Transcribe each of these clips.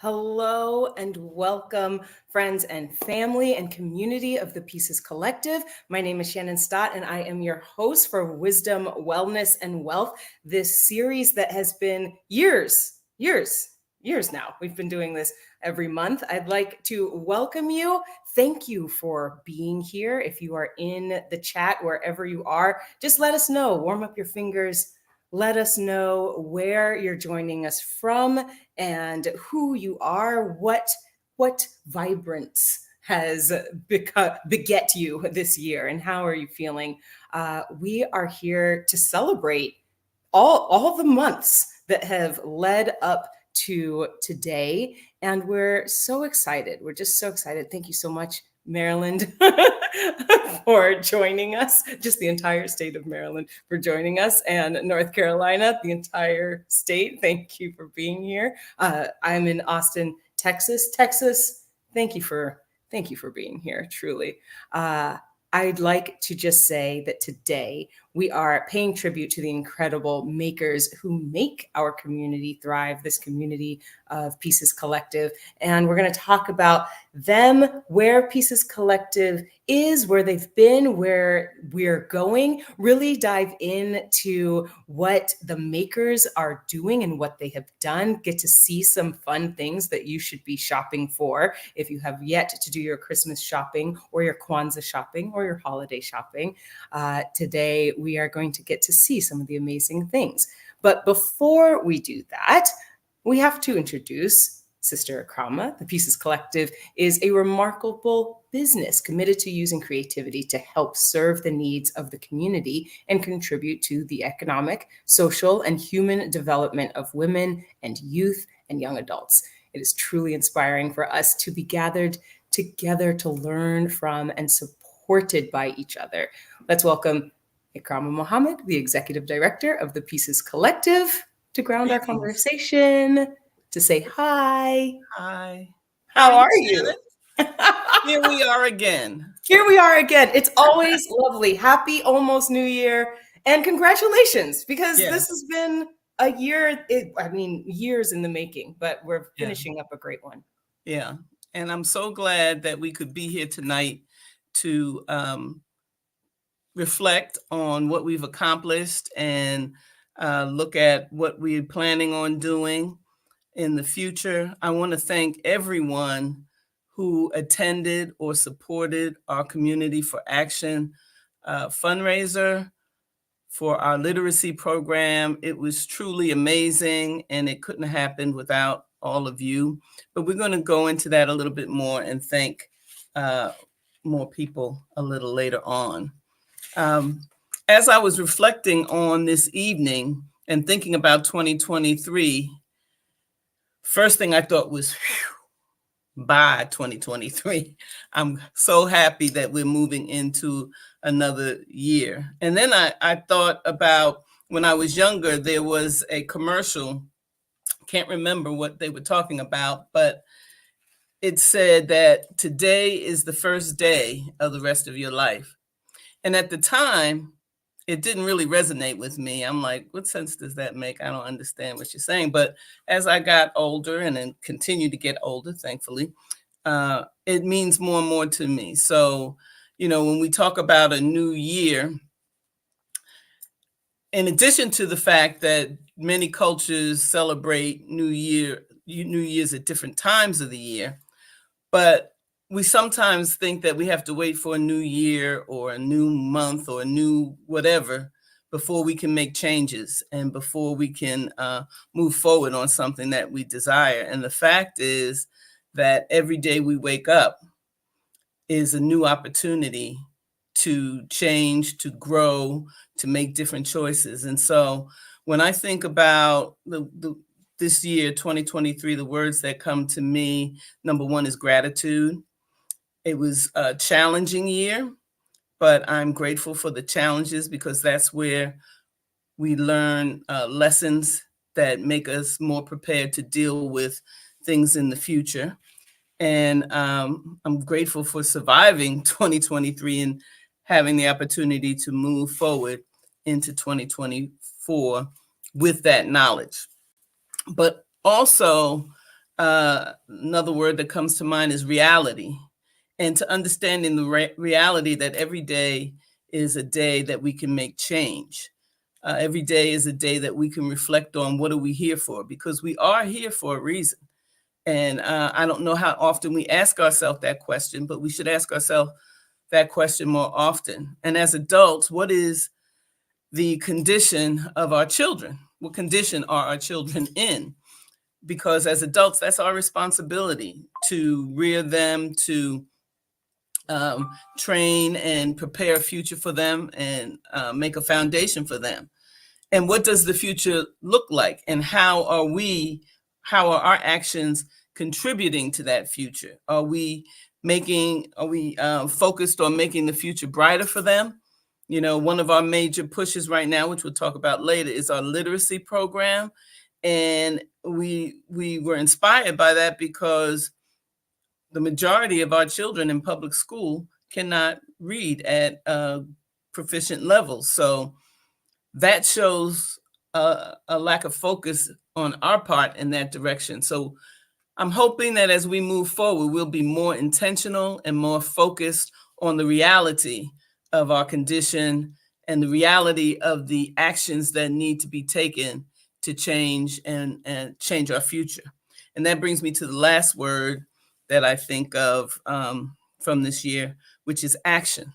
Hello, and welcome, friends and family and community of the PEACES Collective. My name is Shannon Stott, and I am your host for Wisdom, Wellness, and Wealth, this series that has been years now. We've been doing this every month. I'd like to welcome you. Thank you for being here. If you are in the chat, wherever you are, just let us know. Warm up your fingers. Let us know where you're joining us from and who you are, what vibrance has beget you this year, and how are you feeling? We are here to celebrate all the months that have led up to today, and we're so excited. We're just so excited. Thank you so much, Maryland, for joining us, just the entire state of Maryland for joining us, and North Carolina, the entire state. Thank you for being here. I'm in Austin, Texas. Thank you for being here, truly. I'd like to just say that today we are paying tribute to the incredible makers who make our community thrive, this community of PEACES Collective. And we're going to talk about them, where PEACES Collective is, where they've been, where we're going, really dive into what the makers are doing and what they have done, get to see some fun things that you should be shopping for if you have yet to do your Christmas shopping or your Kwanzaa shopping or your holiday shopping. Today, we are going to get to see some of the amazing things. But before we do that, we have to introduce Sister Akrama. The PEACES Collective is a remarkable business committed to using creativity to help serve the needs of the community and contribute to the economic, social, and human development of women and youth and young adults. It is truly inspiring for us to be gathered together to learn from and supported by each other. Let's welcome Akrama Mohammed, the Executive Director of the PEACES Collective, to ground our conversation, to say hi. Hi. How are you? Here we are again. It's always lovely. Happy almost New Year. And congratulations, because this has been a year, years in the making, but we're finishing up a great one. Yeah. And I'm so glad that we could be here tonight to reflect on what we've accomplished and look at what we're planning on doing in the future. I want to thank everyone who attended or supported our Community for Action fundraiser for our literacy program. It was truly amazing, and it couldn't have happened without all of you. But we're going to go into that a little bit more and thank more people a little later on. As I was reflecting on this evening and thinking about 2023, first thing I thought was, bye 2023. I'm so happy that we're moving into another year. And then I thought about when I was younger, there was a commercial, can't remember what they were talking about, but it said that today is the first day of the rest of your life. And at the time, it didn't really resonate with me. I'm like, what sense does that make? I don't understand what you're saying. But as I got older and then continue to get older, thankfully, it means more and more to me. So, when we talk about a new year, in addition to the fact that many cultures celebrate New Year's at different times of the year, but we sometimes think that we have to wait for a new year or a new month or a new whatever before we can make changes and before we can move forward on something that we desire. And the fact is that every day we wake up is a new opportunity to change, to grow, to make different choices. And so when I think about this year, 2023, the words that come to me, number one is gratitude. It was a challenging year, but I'm grateful for the challenges because that's where we learn lessons that make us more prepared to deal with things in the future. And I'm grateful for surviving 2023 and having the opportunity to move forward into 2024 with that knowledge. But also, another word that comes to mind is reality. And to understanding the reality that every day is a day that we can make change. Every day is a day that we can reflect on what are we here for, because we are here for a reason. And I don't know how often we ask ourselves that question, but we should ask ourselves that question more often. And as adults, what is the condition of our children? What condition are our children in? Because as adults, that's our responsibility to rear them, to train and prepare a future for them and make a foundation for them. And what does the future look like? And how are our actions contributing to that future? Are we focused on making the future brighter for them? You know, one of our major pushes right now, which we'll talk about later, is our literacy program. And we were inspired by that because the majority of our children in public school cannot read at proficient levels. So that shows a lack of focus on our part in that direction. So I'm hoping that as we move forward, we'll be more intentional and more focused on the reality of our condition and the reality of the actions that need to be taken to change and change our future. And that brings me to the last word that I think of from this year, which is action.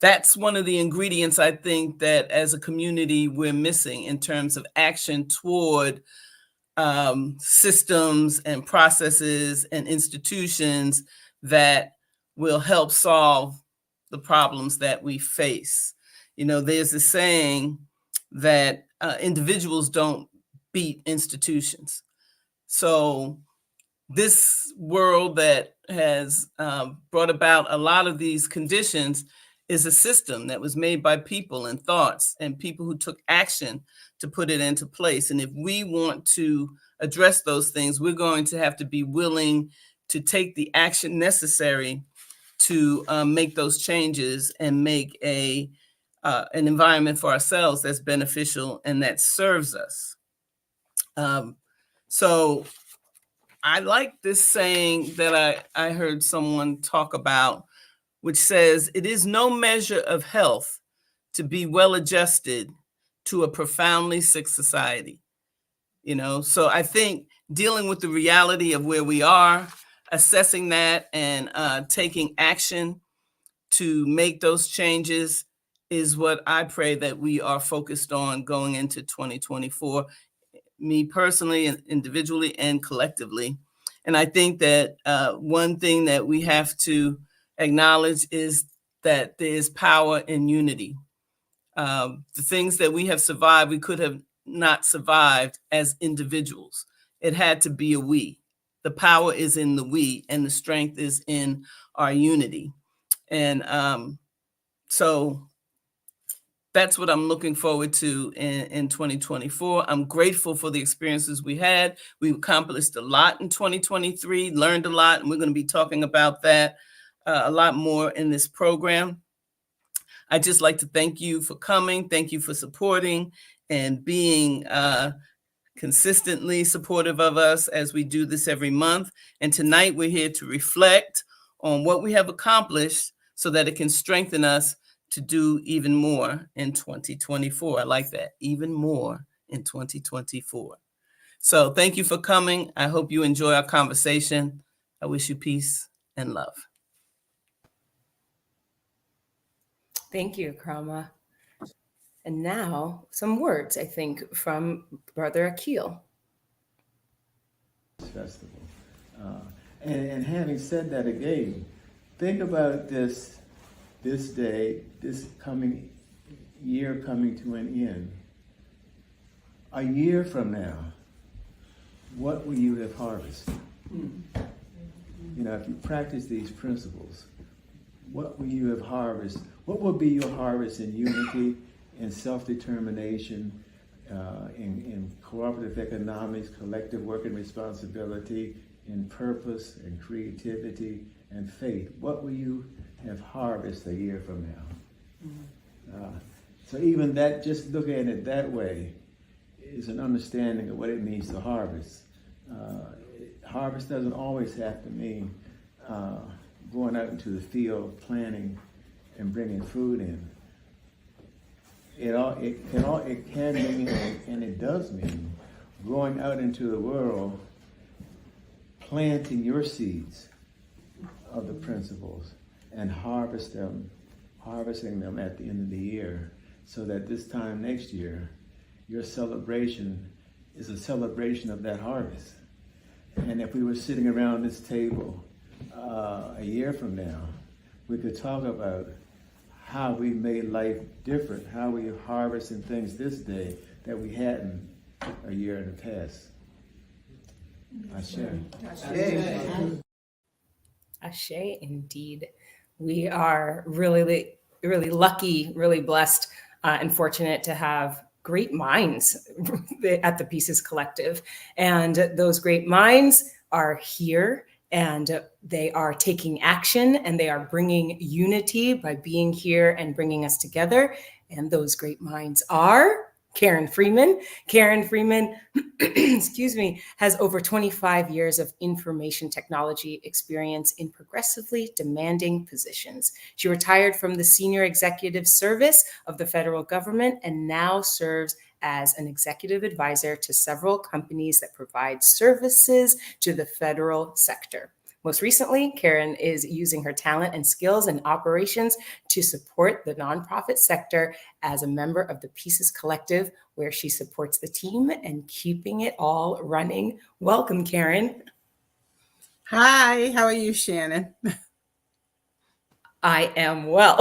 That's one of the ingredients I think that as a community we're missing in terms of action toward systems and processes and institutions that will help solve the problems that we face. You know, there's a saying that individuals don't beat institutions. So this world that has brought about a lot of these conditions is a system that was made by people and thoughts and people who took action to put it into place. And if we want to address those things, we're going to have to be willing to take the action necessary to make those changes and make an environment for ourselves that's beneficial and that serves us. So I like this saying that I heard someone talk about, which says, "It is no measure of health to be well adjusted to a profoundly sick society." You know, so I think dealing with the reality of where we are, assessing that and taking action to make those changes is what I pray that we are focused on going into 2024, me personally and individually and collectively. And I think that one thing that we have to acknowledge is that there is power in unity. The things that we have survived, we could have not survived as individuals. It had to be a we. The power is in the we, and the strength is in our unity. And so that's what I'm looking forward to in 2024. I'm grateful for the experiences we had. We accomplished a lot in 2023, learned a lot, and we're going to be talking about that a lot more in this program. I'd just like to thank you for coming. Thank you for supporting and being consistently supportive of us as we do this every month. And tonight we're here to reflect on what we have accomplished so that it can strengthen us to do even more in 2024. I like that, even more in 2024. So thank you for coming. I hope you enjoy our conversation. I wish you peace and love. Thank you, Krama. And now some words, I think, from Brother Akil. Festival. And having said that again, think about this day, this coming year coming to an end. A year from now, what will you have harvested? You know, if you practice these principles, what will you have harvested? What will be your harvest in unity, in self-determination, in cooperative economics, collective work and responsibility, in purpose and creativity and faith? What will you have harvested a year from now? So even that, just looking at it that way, is an understanding of what it means to harvest. Harvest doesn't always have to mean going out into the field, planting, and bringing food in. It can mean, and it does mean, going out into the world, planting your seeds of the principles, and harvesting them at the end of the year, so that this time next year, your celebration is a celebration of that harvest. And if we were sitting around this table a year from now, we could talk about how we made life different, how we are harvesting things this day that we hadn't a year in the past. Ashe. Ashe, indeed. We are really, really lucky, really blessed and fortunate to have great minds at the PEACES Collective. And those great minds are here, and they are taking action, and they are bringing unity by being here and bringing us together. And those great minds are Karen Freeman. Karen Freeman, excuse me, has over 25 years of information technology experience in progressively demanding positions. She retired from the senior executive service of the federal government and now serves as an executive advisor to several companies that provide services to the federal sector. Most recently, Karen is using her talent and skills in operations to support the nonprofit sector as a member of the PEACES Collective, where she supports the team and keeping it all running. Welcome, Karen. Hi, how are you, Shannon? I am well.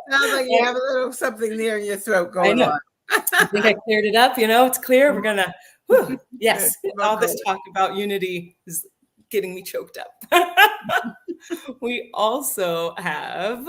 Sounds like you have a little something there in your throat going on. I think I cleared it up. You know, it's clear. We're gonna, yes, all this talk about unity is getting me choked up. We also have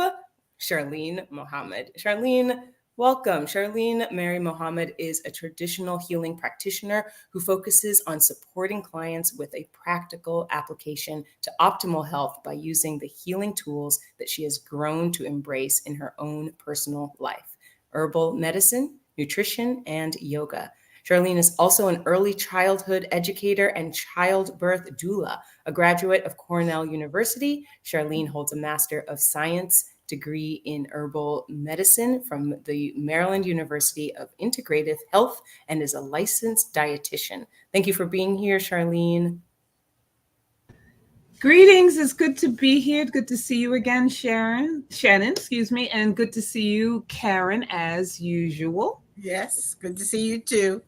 Charlene Mohammed. Charlene, welcome. Charlene Mary Mohammed is a traditional healing practitioner who focuses on supporting clients with a practical application to optimal health by using the healing tools that she has grown to embrace in her own personal life: herbal medicine, nutrition, and yoga. Charlene is also an early childhood educator and childbirth doula. A graduate of Cornell University, Charlene holds a Master of Science degree in herbal medicine from the Maryland University of Integrative Health and is a licensed dietitian. Thank you for being here, Charlene. Greetings. It's good to be here. Good to see you again, Shannon, and good to see you, Karen, as usual. Yes, good to see you too.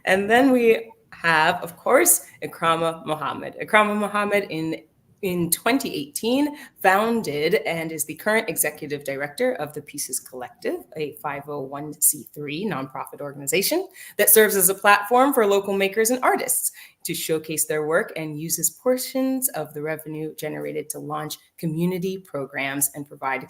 And then we have, of course, Ikrama Mohammed. Ikrama Mohammed in 2018 founded and is the current executive director of the PEACES Collective, a 501c3 nonprofit organization that serves as a platform for local makers and artists to showcase their work and uses portions of the revenue generated to launch community programs and provide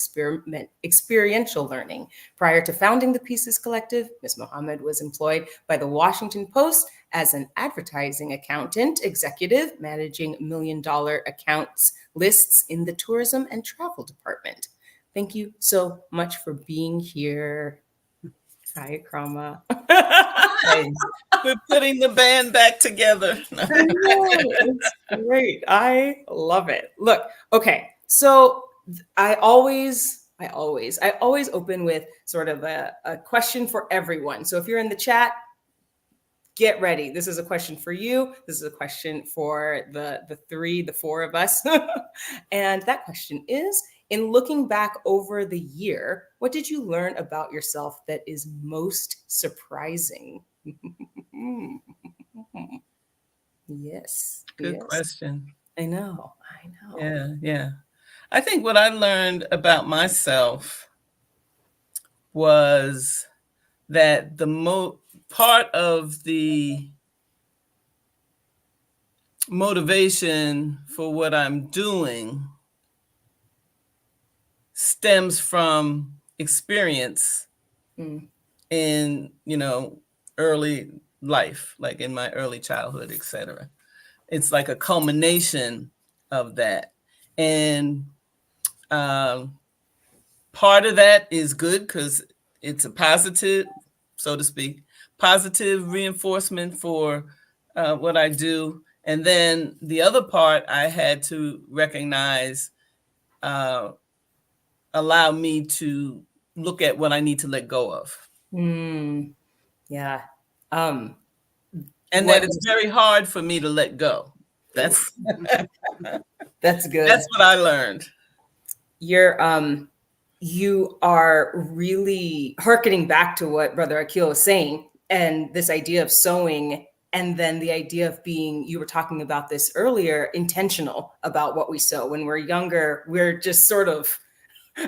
experiential learning. Prior to founding the PEACES Collective, Ms. Mohammed was employed by the Washington Post as an advertising accountant executive, managing million-dollar accounts lists in the tourism and travel department. Thank you so much for being here. Hi, Krama. We're putting the band back together. It's great. I love it. Look, okay. So I always I always open with sort of a question for everyone. So if you're in the chat, get ready. This is a question for you. This is a question for the four of us. And that question is, in looking back over the year, what did you learn about yourself that is most surprising? Yes. Good question. I know. Yeah. I think what I learned about myself was that the part of the motivation for what I'm doing stems from experience in, early life, like in my early childhood, etc. It's like a culmination of that. And part of that is good because it's a positive, so to speak, positive reinforcement for what I do. And then the other part I had to recognize allow me to look at what I need to let go of. Yeah. And that it's very hard for me to let go. That's good. That's what I learned. You are really hearkening back to what Brother Akil was saying, and this idea of sowing, and then the idea of being, you were talking about this earlier, intentional about what we sow. When we're younger, we're just sort of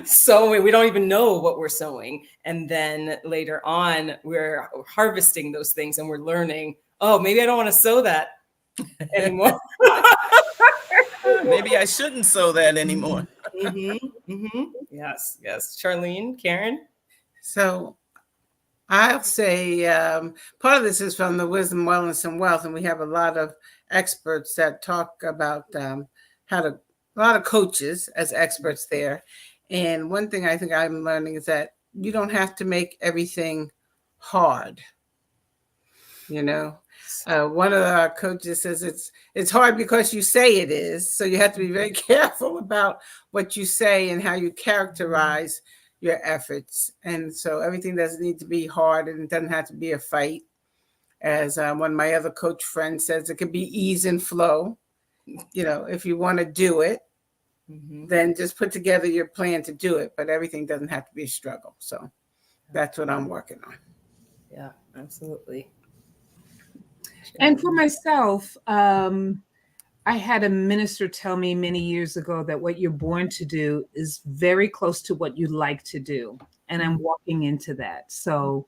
sowing. We don't even know what we're sowing. And then later on, we're harvesting those things and we're learning, oh, maybe I don't want to sow that anymore. Maybe I shouldn't sow that anymore. Yes. Charlene, Karen? So I'll say part of this is from the Wisdom, Wellness, and Wealth, and we have a lot of experts that talk about a lot of coaches as experts there. And one thing I think I'm learning is that you don't have to make everything hard. One of our coaches says it's hard because you say it is. So you have to be very careful about what you say and how you characterize your efforts. And so everything doesn't need to be hard, and it doesn't have to be a fight. As one of my other coach friends says, it could be ease and flow. If you want to do it, then just put together your plan to do it. But everything doesn't have to be a struggle. So that's what I'm working on. Yeah, absolutely. And for myself, I had a minister tell me many years ago that what you're born to do is very close to what you like to do. And I'm walking into that. So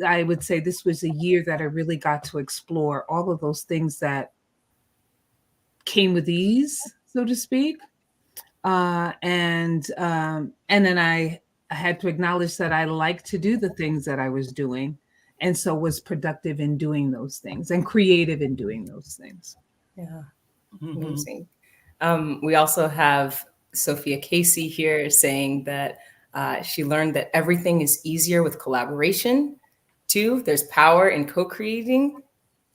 I would say this was a year that I really got to explore all of those things that came with ease, so to speak. And then I had to acknowledge that I like to do the things that I was doing, and so was productive in doing those things and creative in doing those things. Yeah, amazing. We also have Sophia Casey here saying that she learned that everything is easier with collaboration. 2, there's power in co-creating.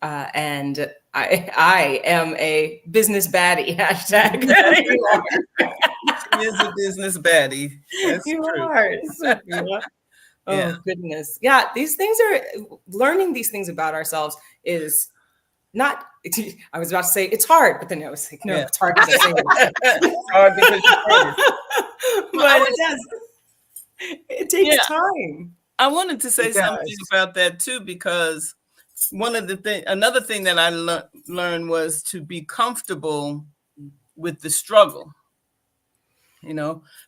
And I am a business baddie, hashtag. She is a business baddie. That's you true. are. Oh, goodness. Yeah, these things are, learning these things about ourselves is not, I was about to say it's hard, but then I was like, no, it's hard because I say it. It's hard because but it does. It takes time. I wanted to say something about that too, because another thing that I learned was to be comfortable with the struggle,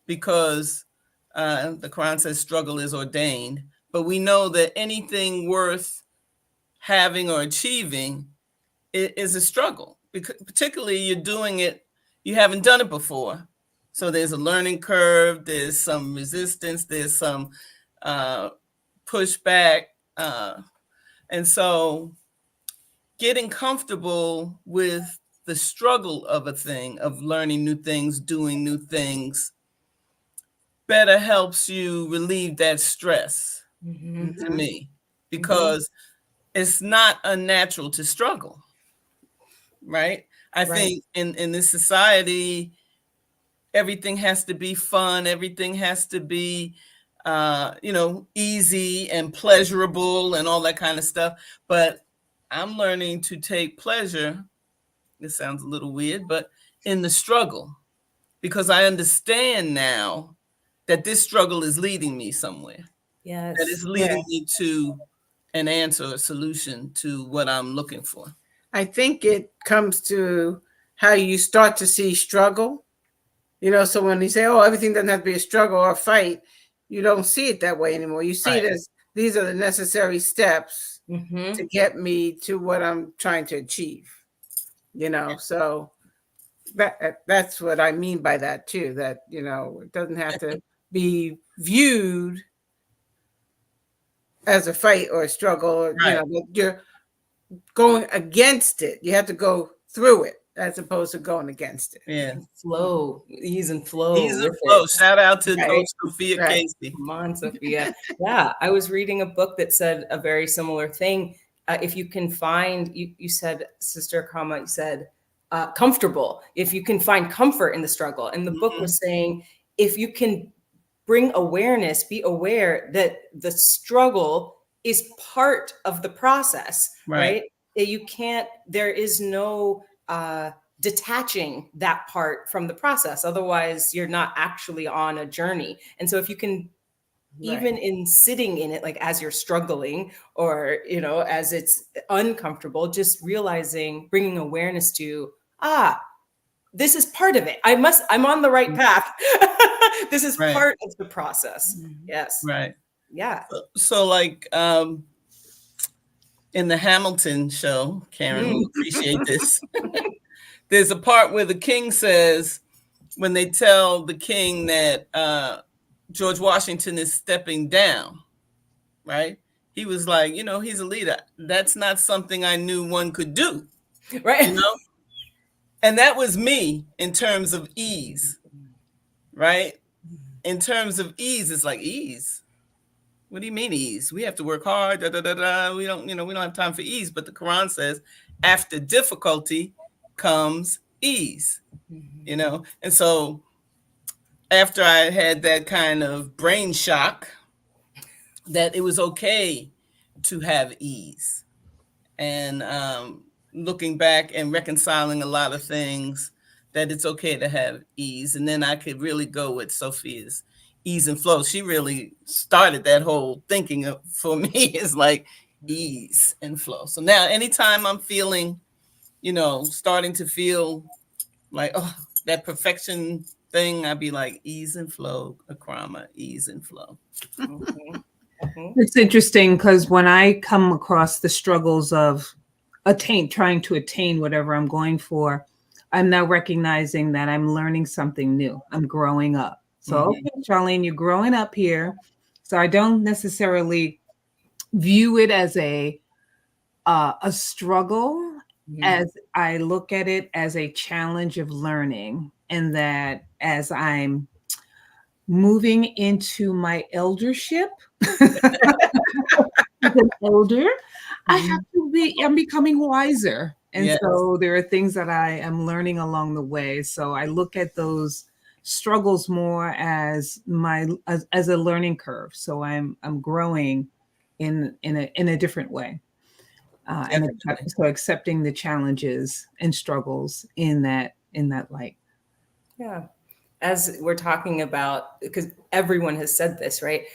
because the Quran says struggle is ordained, but we know that anything worth having or achieving is a struggle, because particularly you're doing it, you haven't done it before. So there's a learning curve, there's some resistance, there's some pushback. And so getting comfortable with the struggle of a thing, of learning new things, doing new things, better helps you relieve that stress to me, because it's not unnatural to struggle, right? I think in this society, everything has to be fun. Everything has to be, easy and pleasurable and all that kind of stuff. But I'm learning to take pleasure. This sounds a little weird, but in the struggle, because I understand now that this struggle is leading me somewhere. Yes. That is leading me to an answer, a solution to what I'm looking for. I think it comes to how you start to see struggle. So when you say, oh, everything doesn't have to be a struggle or a fight, you don't see it that way anymore. You see it as these are the necessary steps to get me to what I'm trying to achieve. So that's what I mean by that too, that, it doesn't have to be viewed as a fight or a struggle, or, but you're going against it. You have to go through it as opposed to going against it. Yeah. Flow, ease and flow. Ease and flow. Shout out to Coach Sophia Right. Casey. Come on, Sophia. Yeah, I was reading a book that said a very similar thing. If you can find, you said, Sister Kama, you said, comfortable. If you can find comfort in the struggle. And the book was saying, if you can bring awareness, be aware that the struggle is part of the process, right? You can't, there is no detaching that part from the process. Otherwise, you're not actually on a journey. And so if you can, even in sitting in it, like as you're struggling or, as it's uncomfortable, just realizing, bringing awareness to, this is part of it. I'm on the right path. This is part of the process. Yes. Right. Yeah. So like in the Hamilton show, Karen will appreciate this. There's a part where the king says, when they tell the king that George Washington is stepping down, right? He was like, he's a leader. That's not something I knew one could do. Right. And that was me in terms of ease, right? In terms of ease, it's like ease. What do you mean ease? We have to work hard. Da, da, da, da. We don't have time for ease. But the Quran says, after difficulty comes ease. And so after I had that kind of brain shock, that it was okay to have ease, and looking back and reconciling a lot of things, that it's okay to have ease. And then I could really go with Sophia's ease and flow. She really started that whole thinking for me is like ease and flow. So now anytime I'm feeling, starting to feel like, oh, that perfection thing, I'd be like ease and flow, Akrama, ease and flow. It's interesting because when I come across the struggles of trying to attain whatever I'm going for, I'm now recognizing that I'm learning something new. I'm growing up. So, okay, Charlene, you're growing up here. So I don't necessarily view it as a struggle, as I look at it as a challenge of learning, and that as I'm moving into my eldership, as an elder, I have to I'm becoming wiser. And so there are things that I am learning along the way. So I look at those struggles more as as a learning curve. So I'm growing in a different way. And so accepting the challenges and struggles in that light. Yeah. As we're talking about, because everyone has said this, right?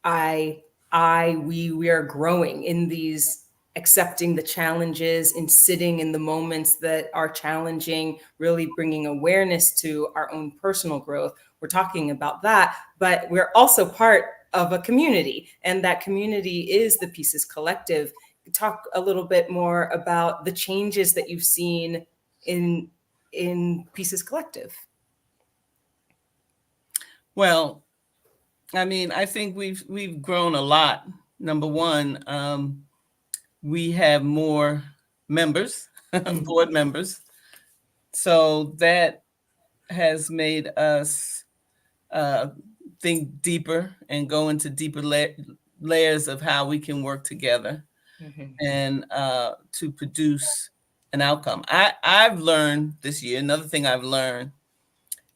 We are growing in these, accepting the challenges and sitting in the moments that are challenging, really bringing awareness to our own personal growth. We're talking about that, but we're also part of a community, and that community is the PEACES Collective. Talk a little bit more about the changes that you've seen in PEACES Collective. Well, I mean, I think we've grown a lot. Number one, we have more members, board members. So that has made us think deeper and go into deeper layers of how we can work together and to produce an outcome. I've learned this year, another thing I've learned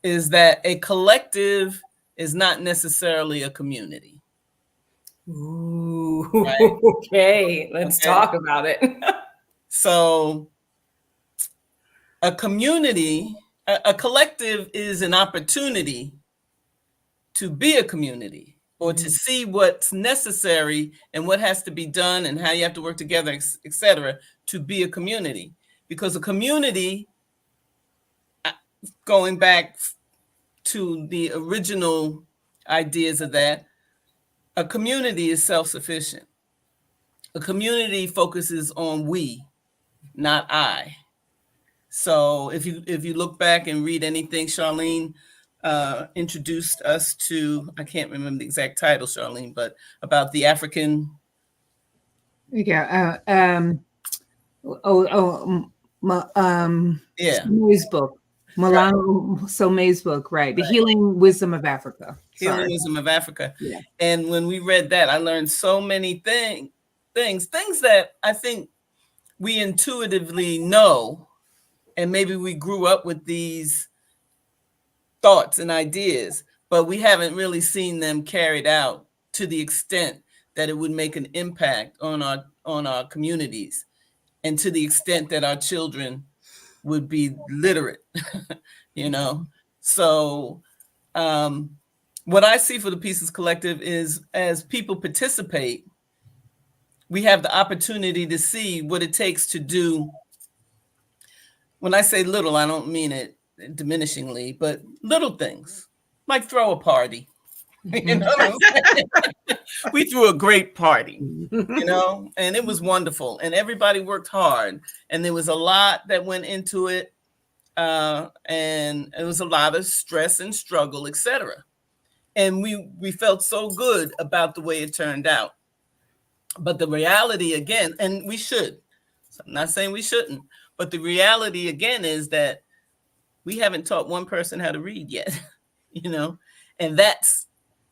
is that a collective is not necessarily a community. Ooh, Right? okay. Let's talk about it. So a community, a collective is an opportunity to be a community, or to see what's necessary and what has to be done and how you have to work together, etc., to be a community. Because a community, going back to the original ideas of that, a community is self-sufficient. A community focuses on we, not I. So if you look back and read anything Charlene introduced us to, I can't remember the exact title, Charlene, but about the African. Yeah. Yeah. Somay's book, Malala Somay's book, right? The Healing Wisdom of Africa. Healing Wisdom of Africa. Yeah. And when we read that, I learned so many things that I think we intuitively know, and maybe we grew up with these thoughts and ideas, but we haven't really seen them carried out to the extent that it would make an impact on our communities, and to the extent that our children would be literate. So what I see for the Pieces Collective is, as people participate, we have the opportunity to see what it takes to do. When I say little, I don't mean it diminishingly, but little things like throw a party. You know what I'm saying? We threw a great party, and it was wonderful, and everybody worked hard, and there was a lot that went into it, and it was a lot of stress and struggle, etc. And we felt so good about the way it turned out. But the reality again, and we should, so I'm not saying we shouldn't, but the reality again is that we haven't taught one person how to read yet, and that's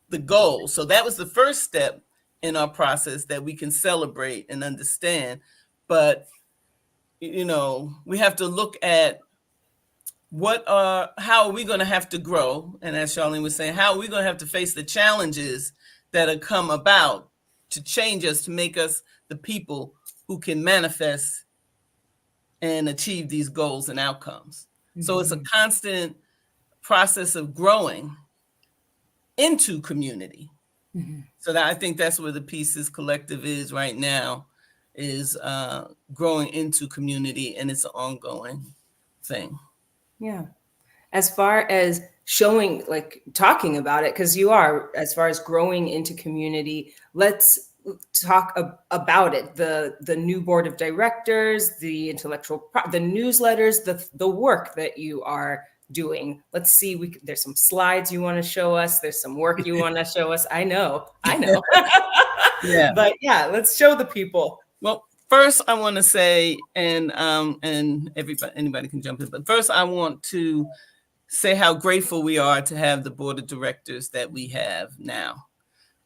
the goal. So that was the first step in our process that we can celebrate and understand. But, we have to look at how are we going to have to grow? And as Charlene was saying, how are we going to have to face the challenges that have come about to change us, to make us the people who can manifest and achieve these goals and outcomes. So it's a constant process of growing into community. So that, I think that's where the Pieces Collective is right now, is growing into community, and it's an ongoing thing. Yeah. As far as showing, talking about it, because you are, as far as growing into community, let's talk about it. The new board of directors, the the newsletters, the work that you are doing. Let's see, there's some slides you want to show us. There's some work you want to show us. I know. Yeah. But yeah, let's show the people. Well, first I want to say, and anybody can jump in, but first I want to say how grateful we are to have the board of directors that we have now.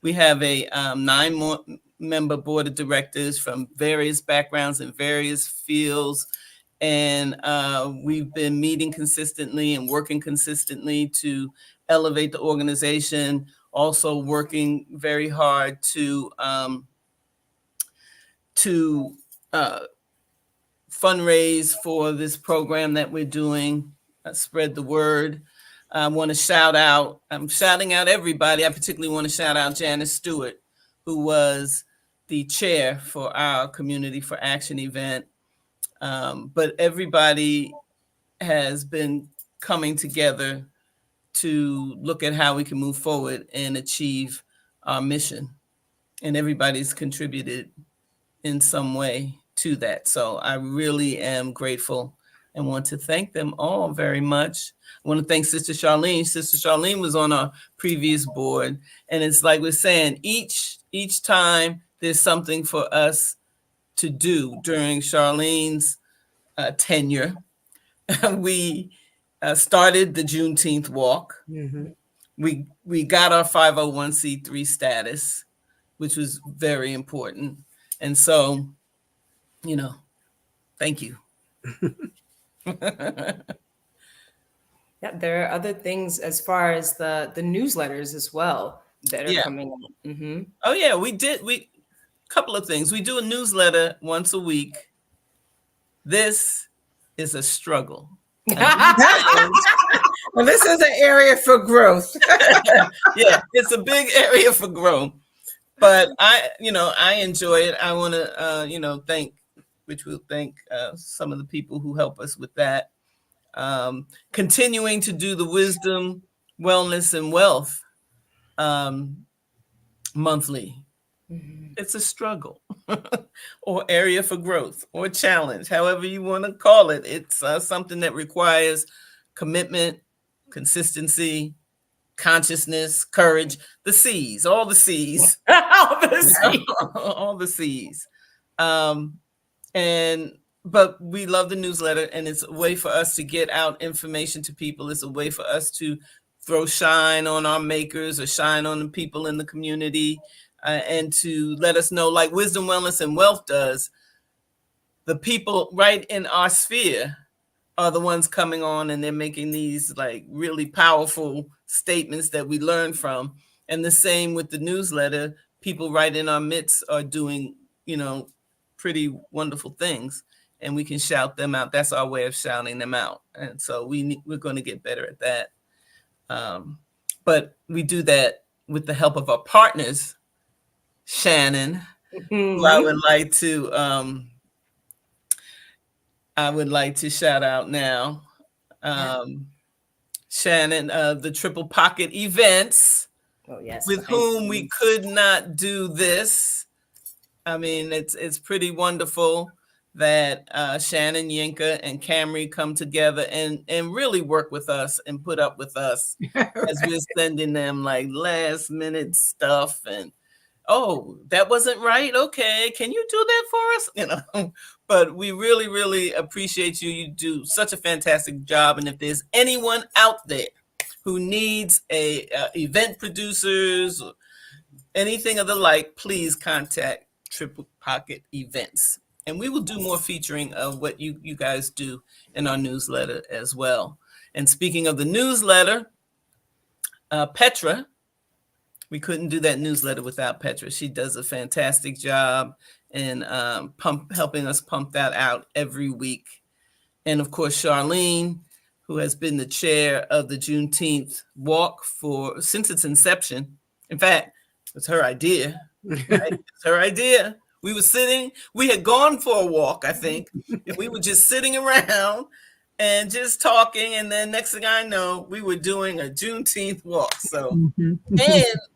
We have a 9-member board of directors from various backgrounds and various fields. And we've been meeting consistently and working consistently to elevate the organization, also working very hard to fundraise for this program that we're doing, Spread the Word. I want to I'm shouting out everybody. I particularly want to shout out Janice Stewart, who was the chair for our Community for Action event. But everybody has been coming together to look at how we can move forward and achieve our mission. And everybody's contributed in some way to that. So I really am grateful and want to thank them all very much. I want to thank Sister Charlene. Sister Charlene was on our previous board. And it's like we're saying, each time there's something for us to do. During Charlene's tenure, we started the Juneteenth walk. We got our 501c3 status, which was very important. And so, thank you. Yeah, there are other things as far as the newsletters as well that are Yeah. coming out. Mm-hmm. Oh yeah, we couple of things. We do a newsletter once a week. This is a struggle. Well, this is an area for growth. Yeah, it's a big area for growth. But I enjoy it. I want to, thank some of the people who help us with that. Continuing to do the wisdom, wellness, and wealth monthly. Mm-hmm. It's a struggle or area for growth or challenge, however you want to call it. It's something that requires commitment, consistency, consciousness, courage, the C's, all the C's. All the C's. All the C's. But we love the newsletter, and it's a way for us to get out information to people. It's a way for us to throw shine on our makers or shine on the people in the community, and to let us know, like Wisdom, Wellness, and Wealth does, the people right in our sphere are the ones coming on, and they're making these like really powerful statements that we learn from. And the same with the newsletter, people right in our midst are doing, pretty wonderful things, and we can shout them out. That's our way of shouting them out. And so we're going to get better at that. But we do that with the help of our partners, Shannon, who I would like to shout out now. Shannon, the Triple Pocket Events, with whom we could not do this. I mean, it's pretty wonderful that Shannon, Yinka, and Camry come together and really work with us and put up with us as we're sending them like last minute stuff and, oh, that wasn't right. Okay, can you do that for us? But we really, really appreciate you. You do such a fantastic job. And if there's anyone out there who needs event producers or anything of the like, please contact Triple Pocket Events. And we will do more featuring of what you guys do in our newsletter as well. And speaking of the newsletter, Petra, we couldn't do that newsletter without Petra. She does a fantastic job in helping us pump that out every week. And of course, Charlene, who has been the chair of the Juneteenth walk since its inception. In fact, it's her idea. Right? It's her idea. We had gone for a walk, I think, and we were just sitting around and just talking. And then next thing I know, we were doing a Juneteenth walk. So, and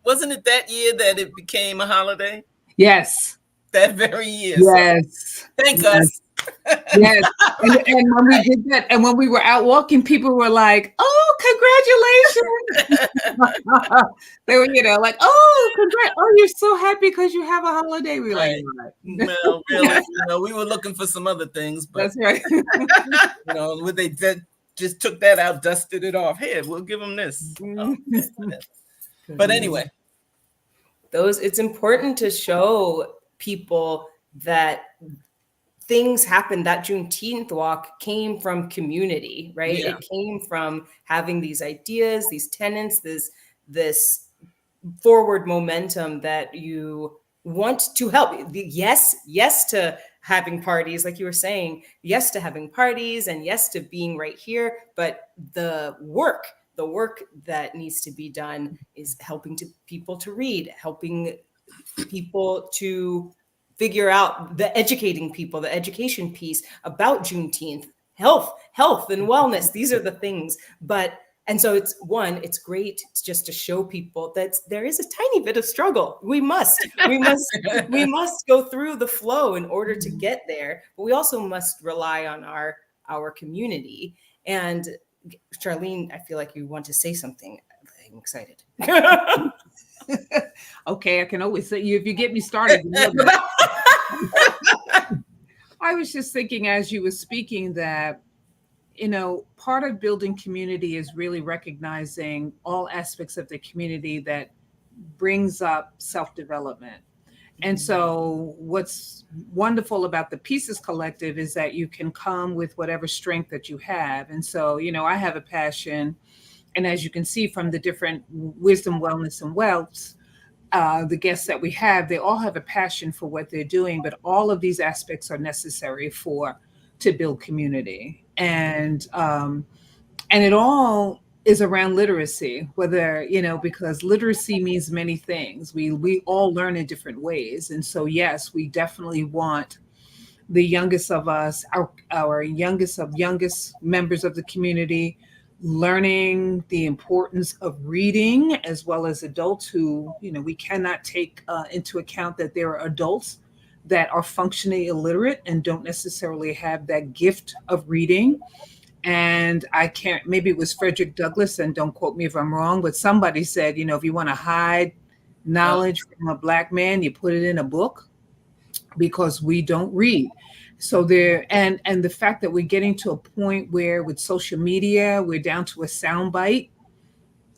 wasn't it that year that it became a holiday? Yes. That very year. Yes. So, thank us. Yes. And when we did that, and when we were out walking, people were like, "Oh, congratulations!" They were, like, "Oh, congrats! Oh, you're so happy because you have a holiday." We were like, "Well, really, we were looking for some other things, but that's right." They just took that out, dusted it off. Here, we'll give them this. But anyway, it's important to show people that things happened. That Juneteenth walk came from community, right? Yeah. It came from having these ideas, these tenets, this forward momentum that you want to help. Yes to having parties, like you were saying, yes to having parties, and yes to being right here. But the work that needs to be done is helping people to read, helping people to figure out, educating people, the education piece about Juneteenth, health and wellness. These are the things. And so it's great just to show people that there is a tiny bit of struggle. We must go through the flow in order to get there, but we also must rely on our community. And Charlene, I feel like you want to say something. I'm excited. Okay, I can always say if you get me started. I was just thinking as you were speaking that, part of building community is really recognizing all aspects of the community that brings up self-development. And so what's wonderful about the Pieces Collective is that you can come with whatever strength that you have. And so, I have a passion. And as you can see from the different wisdom, wellness, and wealth, the guests that we have, they all have a passion for what they're doing, but all of these aspects are necessary to build community. And it all is around literacy, whether, because literacy means many things. We all learn in different ways. And so, yes, we definitely want the youngest of us, our youngest members of the community, learning the importance of reading, as well as adults who, we cannot take into account that there are adults that are functionally illiterate and don't necessarily have that gift of reading. And I can't, maybe it was Frederick Douglass, and don't quote me if I'm wrong, but somebody said, if you want to hide knowledge from a Black man, you put it in a book, because we don't read. So and the fact that we're getting to a point where with social media, we're down to a soundbite,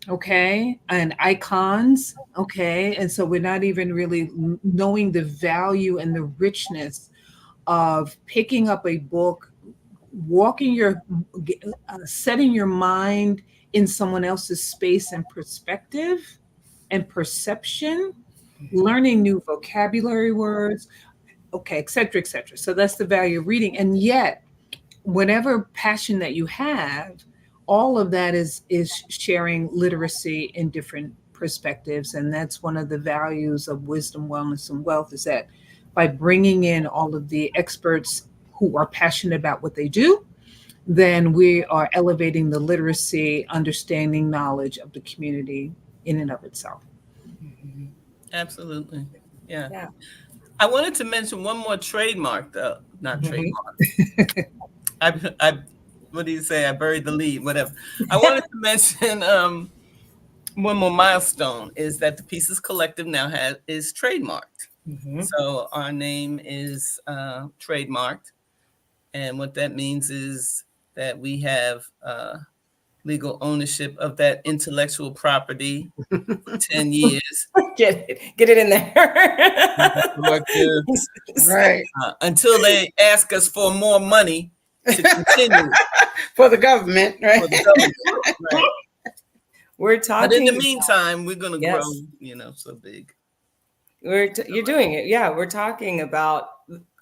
okay, and icons, okay. And so we're not even really knowing the value and the richness of picking up a book, setting your mind in someone else's space and perspective and perception, learning new vocabulary words, okay, et cetera, et cetera. So that's the value of reading. And yet, whatever passion that you have, all of that is sharing literacy in different perspectives. And that's one of the values of wisdom, wellness, and wealth, is that by bringing in all of the experts who are passionate about what they do, then we are elevating the literacy, understanding, knowledge of the community in and of itself. Absolutely. Yeah. Yeah. I wanted to mention one more trademark, though. Not trademark. I what do you say? I buried the lead, whatever. I wanted to mention one more milestone is that the Pieces Collective now is trademarked. So our name is trademarked. And what that means is that we have legal ownership of that intellectual property for 10 years. Get it in there. Right. Until they ask us for more money to continue. For the government, right? For the government, right. We're talking. But in the meantime, we're going to grow, so big. You're doing it. Yeah. We're talking about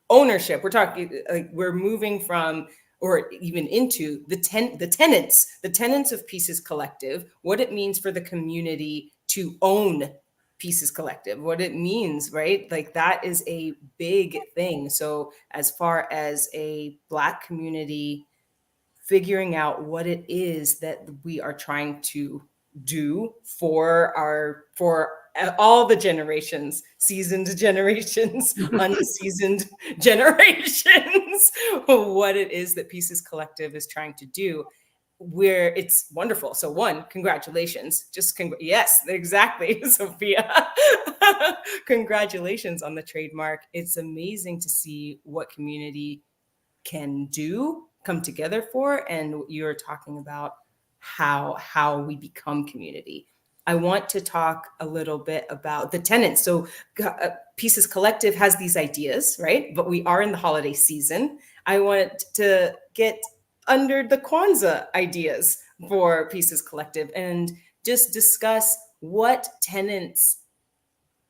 ownership. We're talking, we're moving from, or even into the tenets of Pieces Collective, what it means for the community to own Pieces Collective, what it means, right? Like that is a big thing. So as far as a Black community figuring out what it is that we are trying to do for all the generations, seasoned generations, unseasoned generations, what it is that Pieces Collective is trying to do, where it's wonderful. So one, congratulations. Yes, exactly, Sophia. Congratulations on the trademark. It's amazing to see what community can come together for. And you're talking about how we become community. I want to talk a little bit about the tenants. So Pieces Collective has these ideas, right? But we are in the holiday season. I want to get under the Kwanzaa ideas for Pieces Collective and just discuss what tenants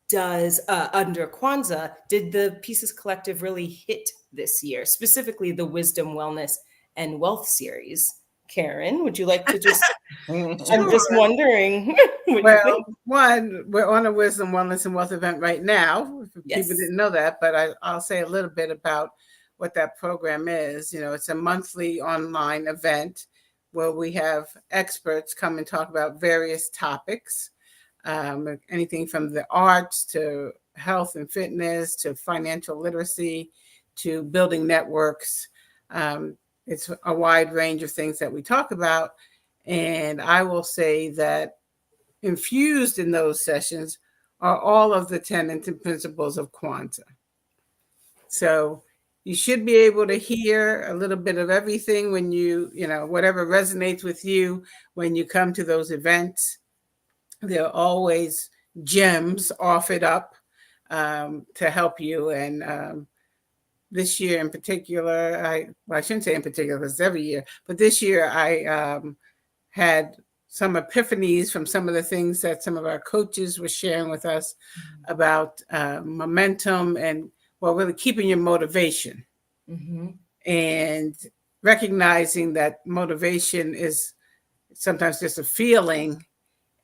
does under Kwanzaa did the Pieces Collective really hit this year, specifically the Wisdom, Wellness, and Wealth series. Karen, would you like to just, Sure. I'm just wondering. Well, one, we're on a Wisdom, Wellness, and Wealth event right now. Yes. People didn't know that, but I'll say a little bit about what that program is. It's a monthly online event where we have experts come and talk about various topics, anything from the arts to health and fitness to financial literacy to building networks. It's a wide range of things that we talk about. And I will say that infused in those sessions are all of the tenets and principles of Kwanzaa. So you should be able to hear a little bit of everything when whatever resonates with you when you come to those events. There are always gems offered up to help you. And this year in particular, I shouldn't say in particular because it's every year, but this year I had some epiphanies from some of the things that some of our coaches were sharing with us about momentum and, well, really keeping your motivation and recognizing that motivation is sometimes just a feeling.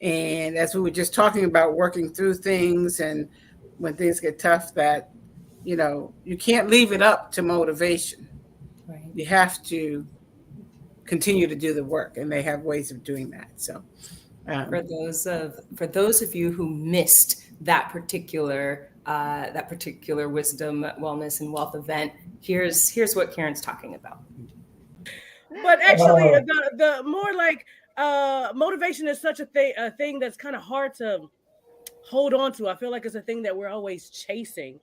And as we were just talking about working through things and when things get tough, that, you know, you can't leave it up to motivation. Right. You have to continue to do the work, and they have ways of doing that. So for those of you who missed that particular wisdom, wellness, and wealth event, here's what Karen's talking about. But actually, the more like motivation is such a thing that's kind of hard to hold on to. I feel like it's a thing that we're always chasing.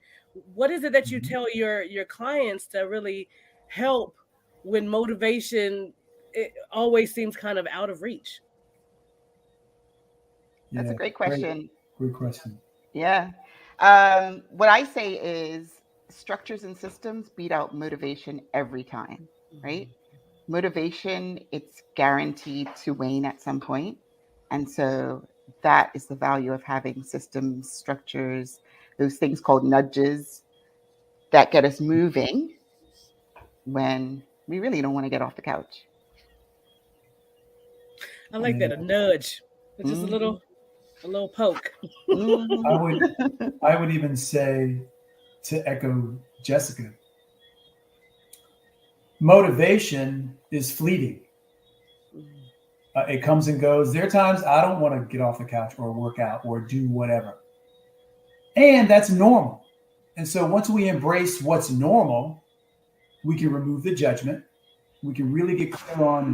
What is it that you tell your clients to really help when motivation it always seems kind of out of reach? That's a great question. Great question. Yeah. What I say is structures and systems beat out motivation every time, right? Motivation, it's guaranteed to wane at some point. And so that is the value of having systems, structures, those things called nudges that get us moving when we really don't want to get off the couch. I like that, a nudge. It's just a little poke. I would even say, to echo Jessica, motivation is fleeting. It comes and goes. There are times I don't want to get off the couch or work out or do whatever. And that's normal. And so once we embrace what's normal, we can remove the judgment. We can really get clear on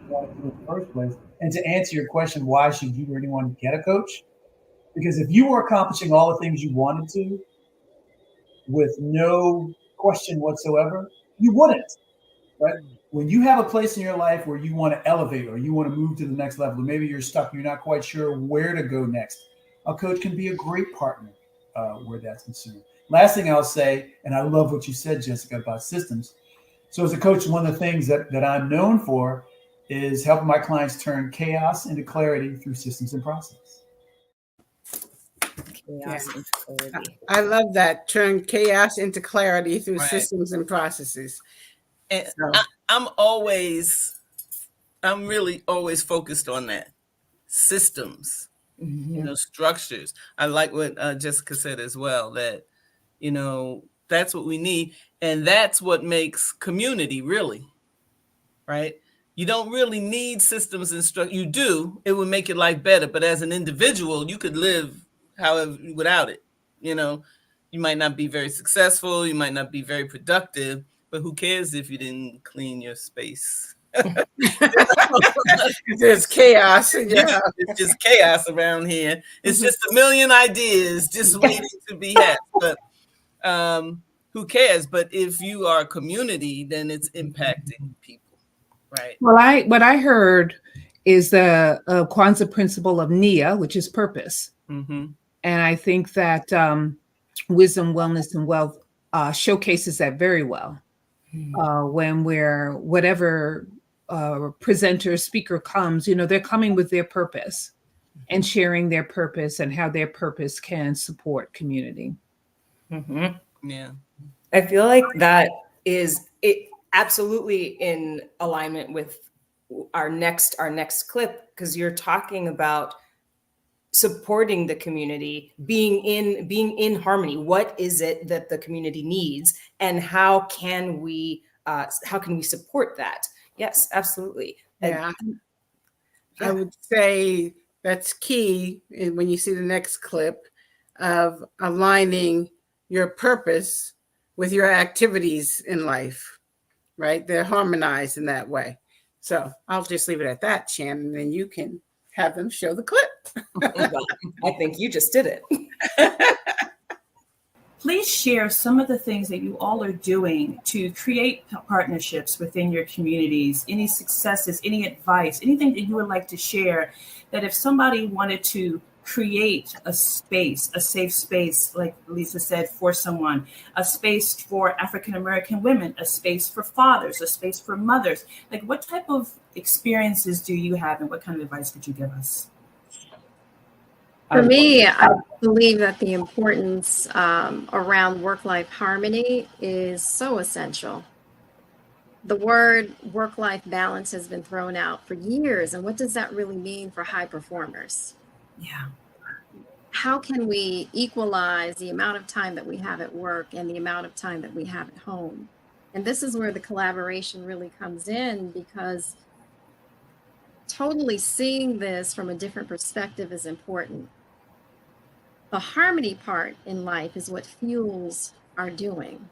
what to do in the first place. And to answer your question, why should you or anyone get a coach? Because if you were accomplishing all the things you wanted to with no question whatsoever, you wouldn't, right? When you have a place in your life where you want to elevate or you want to move to the next level, or maybe you're stuck, you're not quite sure where to go next, a coach can be a great partner where that's concerned. Last thing I'll say, and I love what you said, Jessica, about systems. So as a coach, one of the things that I'm known for is helping my clients turn chaos into clarity through systems and process. Chaos into clarity. I love that. Turn chaos into clarity through systems and processes. And So. I'm really always focused on that. Systems, structures. I like what Jessica said as well, that, that's what we need. And that's what makes community, really, right? You don't really need systems and structure. You do, it would make your life better. But as an individual, you could live however without it. You might not be very successful. You might not be very productive. But who cares if you didn't clean your space? There's chaos. Yeah, it's just chaos around here. It's just a million ideas just waiting to be had. But who cares? But if you are a community, then it's impacting people, right? Well, what I heard is the Kwanzaa principle of Nia, which is purpose. And I think that wisdom, wellness, and wealth showcases that very well. When whatever presenter, speaker comes, they're coming with their purpose and sharing their purpose and how their purpose can support community. Yeah. I feel like that is absolutely in alignment with our next clip, because you're talking about supporting the community, being in harmony. What is it that the community needs, and how can we support that? Yes, absolutely. Yeah. I would say that's key when you see the next clip of aligning your purpose with your activities in life, right? They're harmonized in that way. So I'll just leave it at that, Shannon, and you can have them show the clip. I think you just did it. Please share some of the things that you all are doing to create partnerships within your communities, any successes, any advice, anything that you would like to share, that if somebody wanted to create a space, a safe space, like Lisa said, for someone, a space for African American women, a space for fathers, a space for mothers? Like, what type of experiences do you have, and what kind of advice could you give us? For me, I believe that the importance around work-life harmony is so essential. The word work-life balance has been thrown out for years. And what does that really mean for high performers? Yeah. How can we equalize the amount of time that we have at work and the amount of time that we have at home? And this is where the collaboration really comes in, because totally seeing this from a different perspective is important. The harmony part in life is what fuels our doing.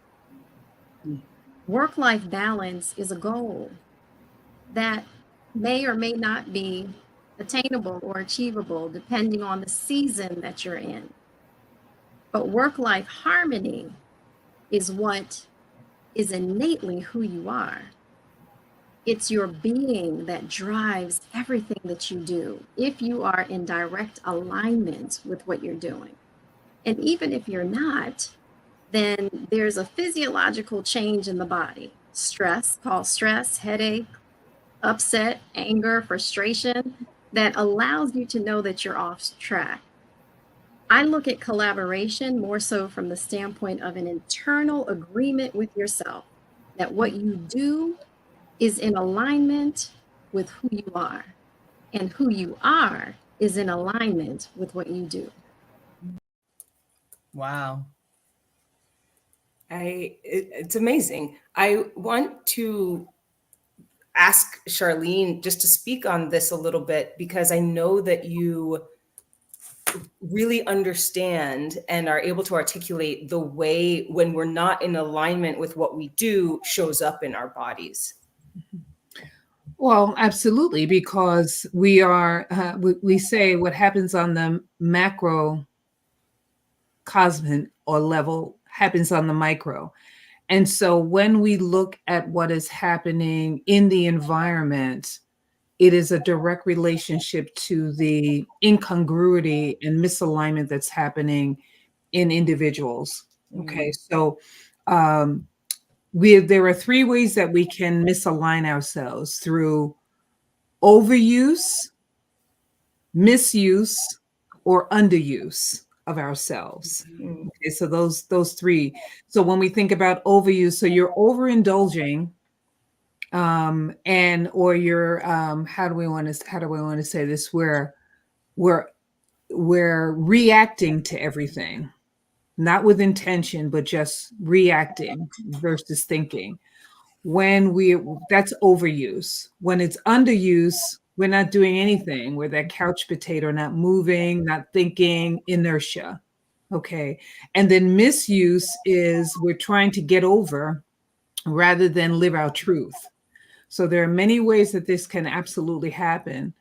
Work-life balance is a goal that may or may not be attainable or achievable depending on the season that you're in. But work-life harmony is what is innately who you are. It's your being that drives everything that you do if you are in direct alignment with what you're doing. And even if you're not, then there's a physiological change in the body. Stress, called stress, headache, upset, anger, frustration, that allows you to know that you're off track. I look at collaboration more so from the standpoint of an internal agreement with yourself, that what you do is in alignment with who you are, and who you are is in alignment with what you do. Wow. It's amazing. I want to ask Charlene just to speak on this a little bit, because I know that you really understand and are able to articulate the way when we're not in alignment with what we do shows up in our bodies. Well, absolutely, because we are, we say what happens on the macro cosmic or level happens on the micro. And so when we look at what is happening in the environment, it is a direct relationship to the incongruity and misalignment that's happening in individuals. Okay, so there are three ways that we can misalign ourselves: through overuse, misuse, or underuse of ourselves. Okay, so those three. So when we think about overuse, so you're overindulging, and or you're how do we want to say this? We're reacting to everything, not with intention, but just reacting versus thinking. That's overuse. When it's underuse, we're not doing anything. We're that couch potato, not moving, not thinking, inertia. Okay. And then misuse is we're trying to get over rather than live our truth. So there are many ways that this can absolutely happen.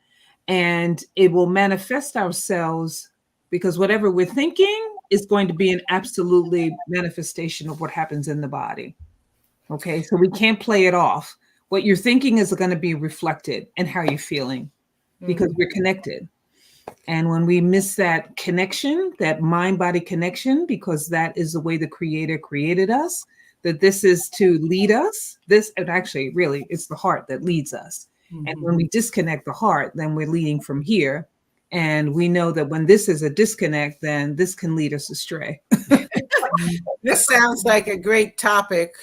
And it will manifest ourselves, because whatever we're thinking is going to be an absolutely manifestation of what happens in the body. Okay, so we can't play it off. What you're thinking is going to be reflected in how you're feeling, because we're connected. And when we miss that connection, that mind-body connection, because that is the way the Creator created us, that this is to lead us. And actually, really, it's the heart that leads us. And when we disconnect the heart, then we're leading from here. And we know that when this is a disconnect, then this can lead us astray. This sounds like a great topic.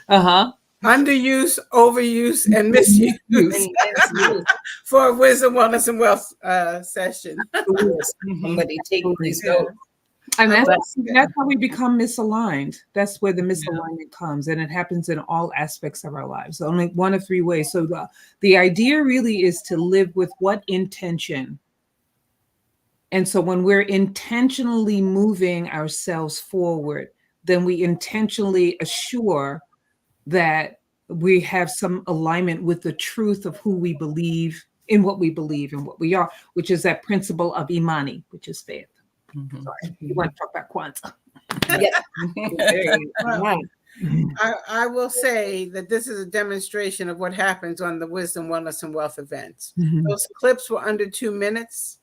Uh-huh. Underuse, overuse, and misuse for a wisdom, wellness, and wealth session. Somebody take these notes. And that's how we become misaligned. That's where the misalignment comes, and it happens in all aspects of our lives. Only one of three ways. So the idea really is to live with what intention. And so when we're intentionally moving ourselves forward, then we intentionally assure that we have some alignment with the truth of who we believe, in what we believe and what we are, which is that principle of Imani, which is faith. Sorry, you want to talk about Kwanzaa. I will say that this is a demonstration of what happens on the Wisdom, Wellness, and Wealth events. Those clips were under 2 minutes.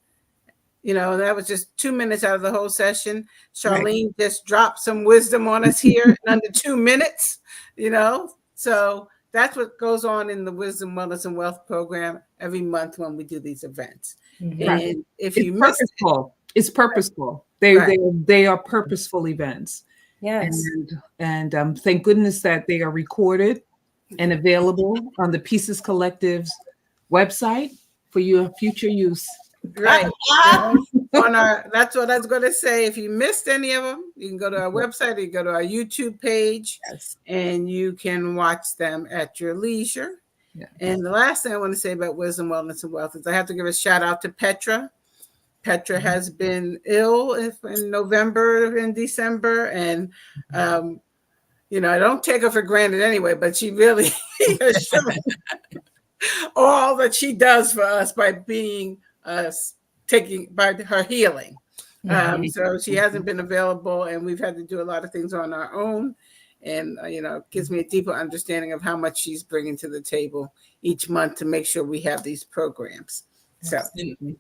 You know, that was just 2 minutes out of the whole session. Charlene just dropped some wisdom on us here in under 2 minutes, you know. So that's what goes on in the Wisdom, Wellness, and Wealth program every month when we do these events. And if you miss it's purposeful. They are purposeful events. Yes. And thank goodness that they are recorded and available on the Pieces Collective's website for your future use. Right. That's what I was going to say. If you missed any of them, you can go to our website, or you go to our YouTube page, and you can watch them at your leisure. Yeah. And the last thing I want to say about Wisdom, Wellness, and Wealth is I have to give a shout out to Petra. Petra has been ill in November and December, and you know, I don't take her for granted anyway, but she really has shown all that she does for us by being by her healing. So she hasn't been available, and we've had to do a lot of things on our own. And, you know, it gives me a deeper understanding of how much she's bringing to the table each month to make sure we have these programs. So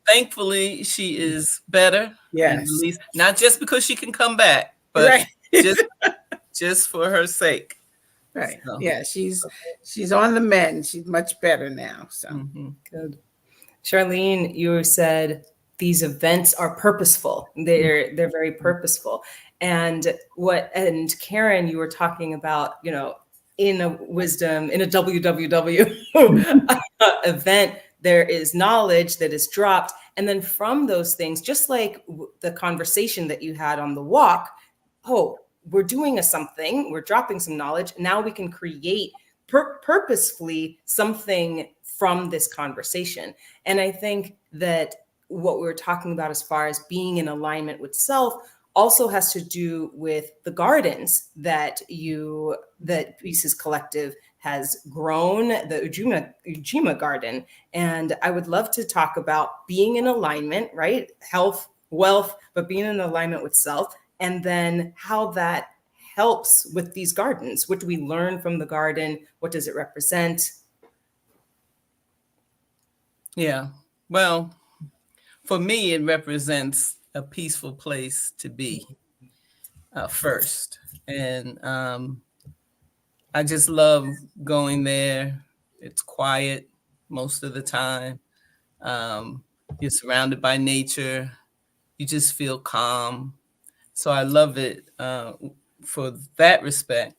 thankfully, she is better. Yes. At least, not just because she can come back, but just for her sake. Right. So. Yeah, she's on the mend. She's much better now. So good. Charlene, you said these events are purposeful. They're very purposeful. And Karen, you were talking about, you know, in a WWW event, there is knowledge that is dropped. And then from those things, just like the conversation that you had on the walk, we're doing something, we're dropping some knowledge. Now we can create purposefully something from this conversation. And I think that what we're talking about as far as being in alignment with self also has to do with the gardens that Pieces Collective has grown, the Ujima garden. And I would love to talk about being in alignment, right? Health, wealth, but being in alignment with self. And then how that helps with these gardens. What do we learn from the garden? What does it represent? Yeah. Well, for me, it represents a peaceful place to be first. And I just love going there. It's quiet most of the time. You're surrounded by nature. You just feel calm. So I love it for that respect.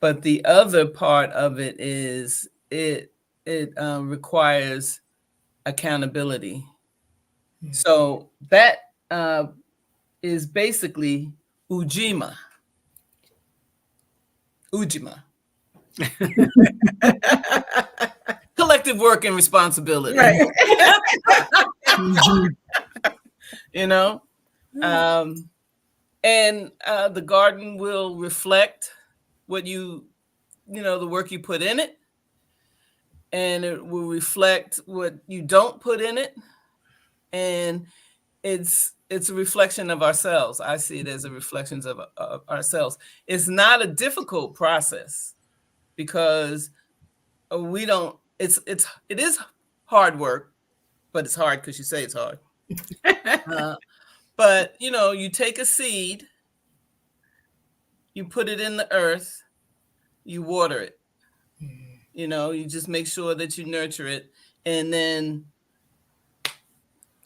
But the other part of it is it requires accountability. So that is basically Ujima. Collective work and responsibility. right. You know? And the garden will reflect what the work you put in it. And it will reflect what you don't put in it. And it's a reflection of ourselves. I see it as a reflection of ourselves. It's not a difficult process because it is hard work, but it's hard because you say it's hard. But, you know, you take a seed, you put it in the earth, you water it. You know, you just make sure that you nurture it, and then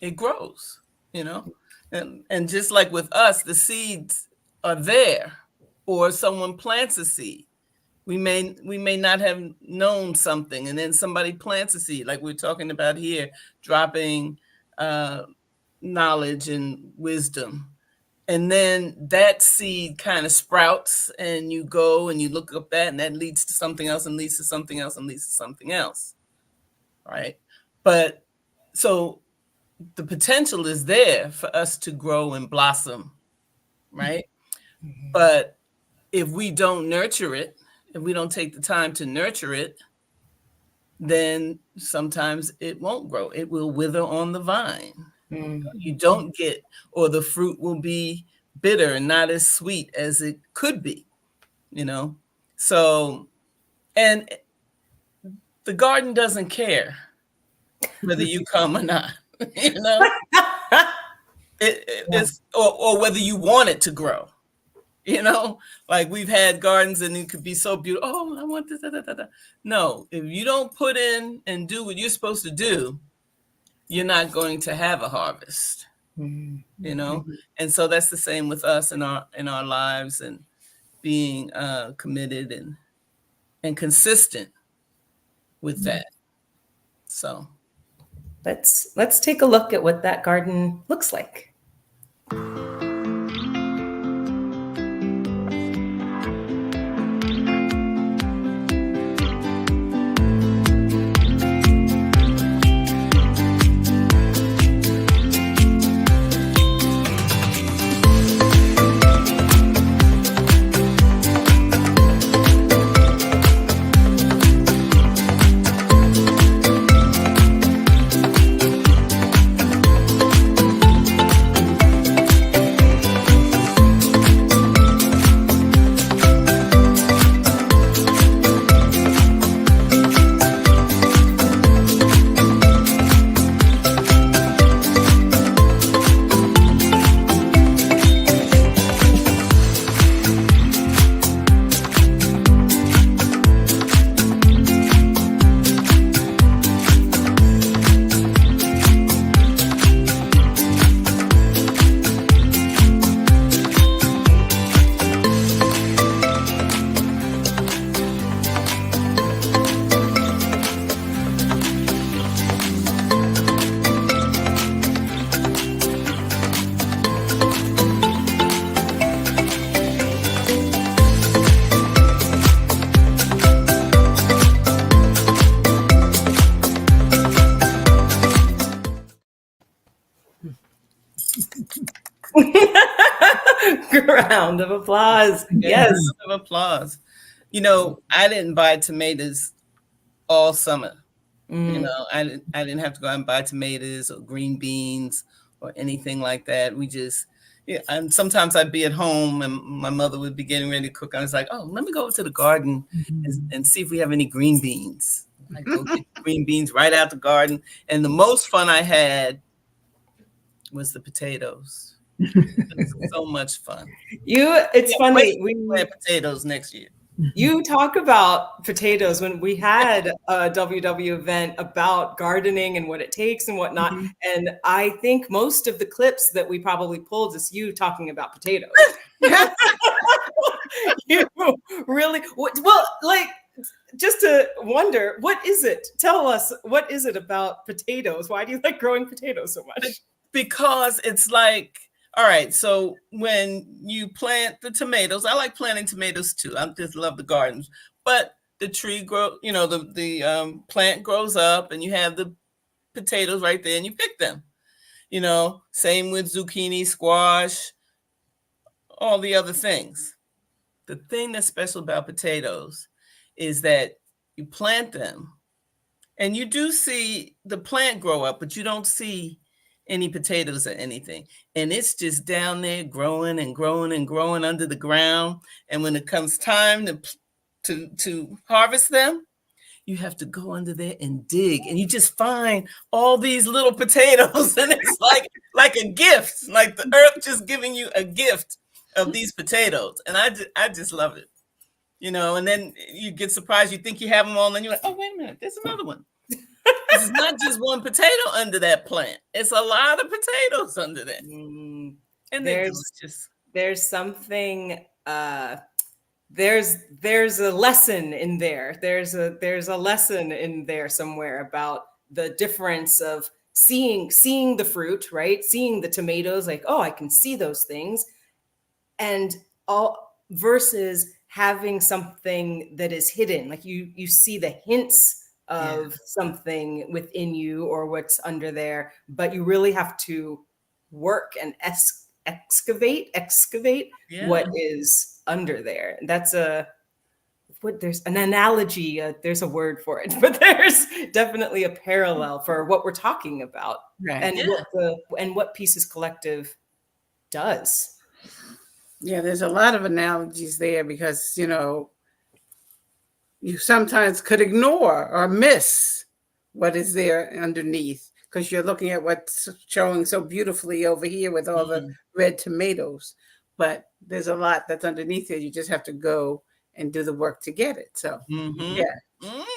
it grows, you know. And just like with us, the seeds are there, or someone plants a seed. We may not have known something, and then somebody plants a seed, like we're talking about here, dropping knowledge and wisdom. And then that seed kind of sprouts, and you go and you look up that, and that leads to something else, and leads to something else, and leads to something else. Right? But so the potential is there for us to grow and blossom, right? Mm-hmm. But if we don't nurture it, if we don't take the time to nurture it, then sometimes it won't grow. It will wither on the vine. Mm-hmm. You don't get, or the fruit will be bitter and not as sweet as it could be, you know? So, and the garden doesn't care whether you come or not. You know, It's or whether you want it to grow. You know, like we've had gardens and it could be so beautiful. Oh, I want this. Da, da, da, da. No, if you don't put in and do what you're supposed to do, you're not going to have a harvest. You know, and so that's the same with us in our lives, and being committed and consistent with that. So let's take a look at what that garden looks like. Round of applause. Yes. Round of applause. You know, I didn't buy tomatoes all summer. You know, I didn't have to go out and buy tomatoes or green beans or anything like that. We just, and sometimes I'd be at home and my mother would be getting ready to cook. I was like, oh, let me go to the garden and see if we have any green beans. I go get green beans right out the garden. And the most fun I had was the potatoes. It was so much fun. It's funny. We plant potatoes next year. You talk about potatoes when we had a WW event about gardening and what it takes and whatnot. And I think most of the clips that we probably pulled is you talking about potatoes. You really, well, like, just to wonder, what is it? Tell us, what is it about potatoes? Why do you like growing potatoes so much? Because it's like, all right, so when you plant the tomatoes, I like planting tomatoes too. I just love the gardens. But the tree grow, you know, the plant grows up and you have the potatoes right there and you pick them. You know, same with zucchini, squash, all the other things. The thing that's special about potatoes is that you plant them and you do see the plant grow up, but you don't see any potatoes or anything. And it's just down there growing and growing and growing under the ground. And when it comes time to harvest them, you have to go under there and dig. And you just find all these little potatoes. And it's like a gift, like the earth just giving you a gift of these potatoes. And I just love it. You know, and then you get surprised. You think you have them all and you're like, oh, wait a minute, there's another one. It's not just one potato under that plant. It's a lot of potatoes under that. And there's something, there's a lesson in there. There's a lesson in there somewhere about the difference of seeing the fruit, right? Seeing the tomatoes, like, oh, I can see those things. And all versus having something that is hidden, like you see the hints of something within you or what's under there, but you really have to work and excavate what is under there. That's there's an analogy, there's a word for it, but there's definitely a parallel for what we're talking about, and what Pieces Collective does. Yeah, there's a lot of analogies there because, you know, you sometimes could ignore or miss what is there underneath, because you're looking at what's showing so beautifully over here with all the red tomatoes, but there's a lot that's underneath it. You just have to go and do the work to get it. So yeah,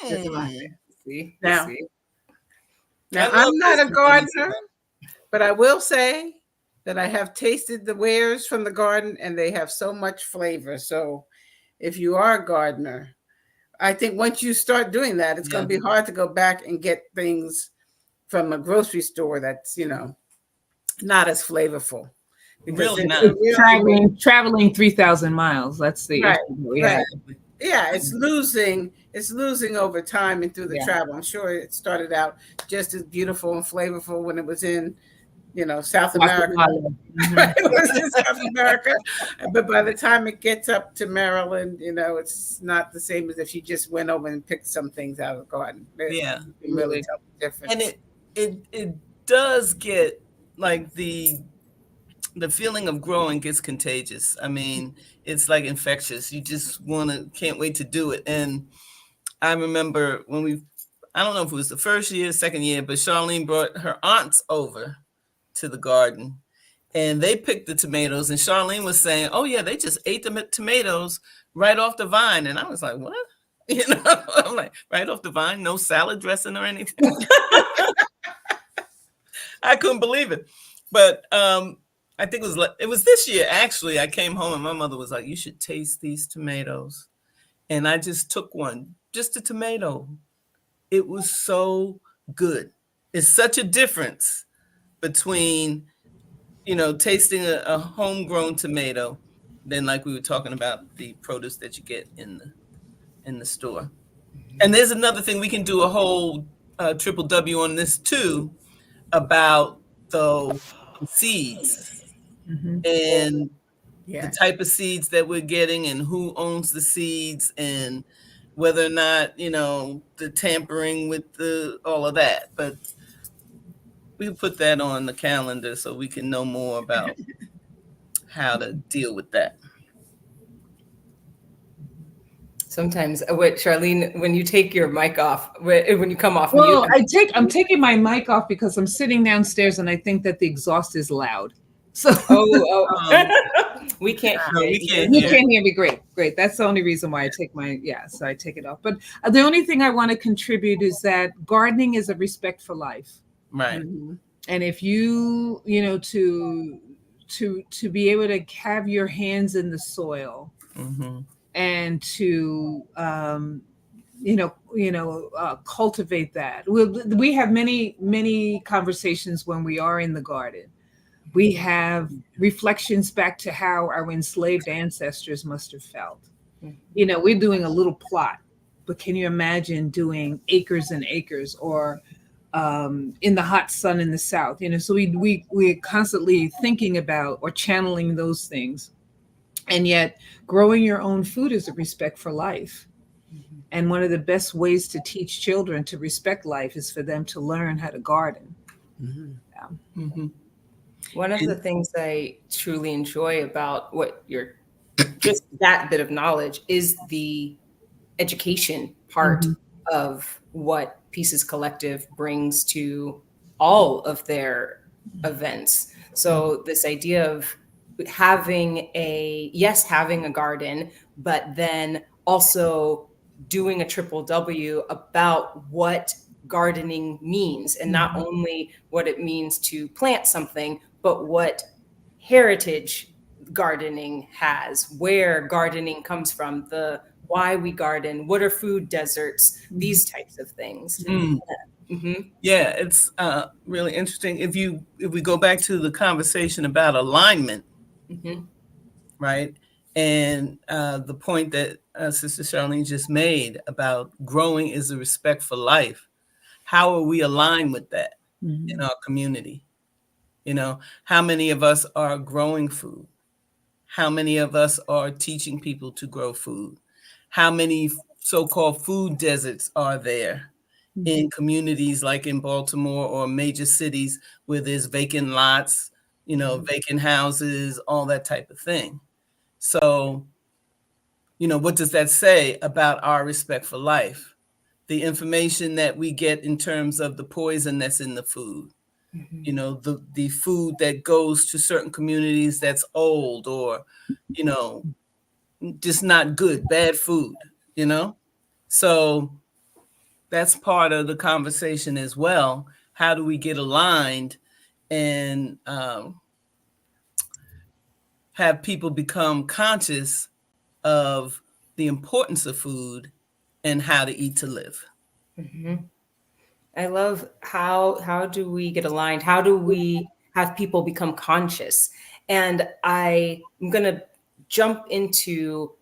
there's a lot there. See, Now, see. now I love I'm not a this when you say gardener, but I will say that I have tasted the wares from the garden and they have so much flavor. So if you are a gardener, I think once you start doing that, it's going to be hard to go back and get things from a grocery store that's, not as flavorful. Because Really not. It's traveling 3,000 miles. That's the right, issue we right. have. Yeah, it's losing over time and through the travel. I'm sure it started out just as beautiful and flavorful when it was in, South America. It was in South America. But by the time it gets up to Maryland, it's not the same as if you just went over and picked some things out of the garden. Yeah. You can really tell the difference. And it does get like the feeling of growing gets contagious. I mean, it's like infectious. You just can't wait to do it. And I remember when I don't know if it was the first year, second year, but Charlene brought her aunts over to the garden and they picked the tomatoes. And Charlene was saying, oh yeah, they just ate the tomatoes right off the vine. And I was like, what? I'm like, right off the vine, no salad dressing or anything. I couldn't believe it. But I think it was this year, actually. I came home and my mother was like, you should taste these tomatoes. And I just took one, just a tomato. It was so good. It's such a difference between, tasting a homegrown tomato than like we were talking about the produce that you get in the store. And there's another thing, we can do a whole triple W on this too, about the seeds and the type of seeds that we're getting and who owns the seeds and whether or not, the tampering with all of that. But we'll put that on the calendar so we can know more about how to deal with that. Sometimes, wait, Charlene, when you take your mic off, when you come off Well, mute, I'm taking my mic off because I'm sitting downstairs and I think that the exhaust is loud. So we can't No, hear we you. can't you hear. can't hear me. Great. That's the only reason why I take so I take it off. But the only thing I want to contribute is that gardening is a respect for life. Right. And if you, to be able to have your hands in the soil and to cultivate that. We have many conversations when we are in the garden. We have reflections back to how our enslaved ancestors must have felt. We're doing a little plot, but can you imagine doing acres and acres, or in the hot sun in the South? So we're constantly thinking about or channeling those things. And yet growing your own food is a respect for life. And one of the best ways to teach children to respect life is for them to learn how to garden. One of the things I truly enjoy about what you're, just that bit of knowledge, is the education part of what Pieces Collective brings to all of their events. So this idea of having a garden, but then also doing a triple W about what gardening means, and not only what it means to plant something, but what heritage gardening has, where gardening comes from, the why we garden, what are food deserts, these types of things. Yeah, it's really interesting. If we go back to the conversation about alignment, right? And the point that Sister Charlene just made about growing is a respect for life. How are we aligned with that in our community? How many of us are growing food? How many of us are teaching people to grow food? How many so-called food deserts are there in communities like in Baltimore or major cities where there's vacant lots, vacant houses, all that type of thing? So, what does that say about our respect for life? the information that we get in terms of the poison that's in the food. Mhm. You know, the food that goes to certain communities that's old or, you know, just not good, bad food, you know? So that's part of the conversation as well. How do we get aligned and have people become conscious of the importance of food and how to eat to live? Mhm. I love how do we get aligned? How do we have people become conscious? And I'm going to jump into,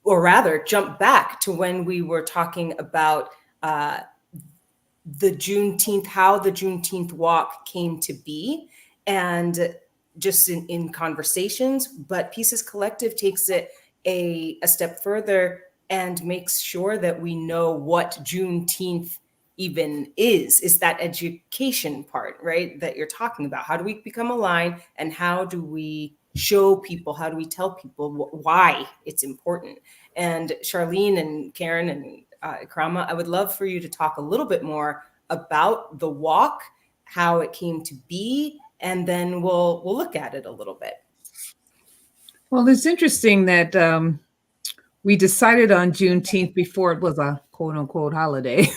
or rather, jump back to when we were talking about the Juneteenth, how the Juneteenth walk came to be, and just in conversations. But Pieces Collective takes it a step further and makes sure that we know what Juneteenth even is that education part, right? That you're talking about. How do we become aligned, and how do we show people, how do we tell people why it's important? And Charlene and Karen and Ikrama, I would love for you to talk a little bit more about the walk, how it came to be, and then we'll look at it a little bit. Well, it's interesting that we decided on Juneteenth before it was a quote unquote holiday.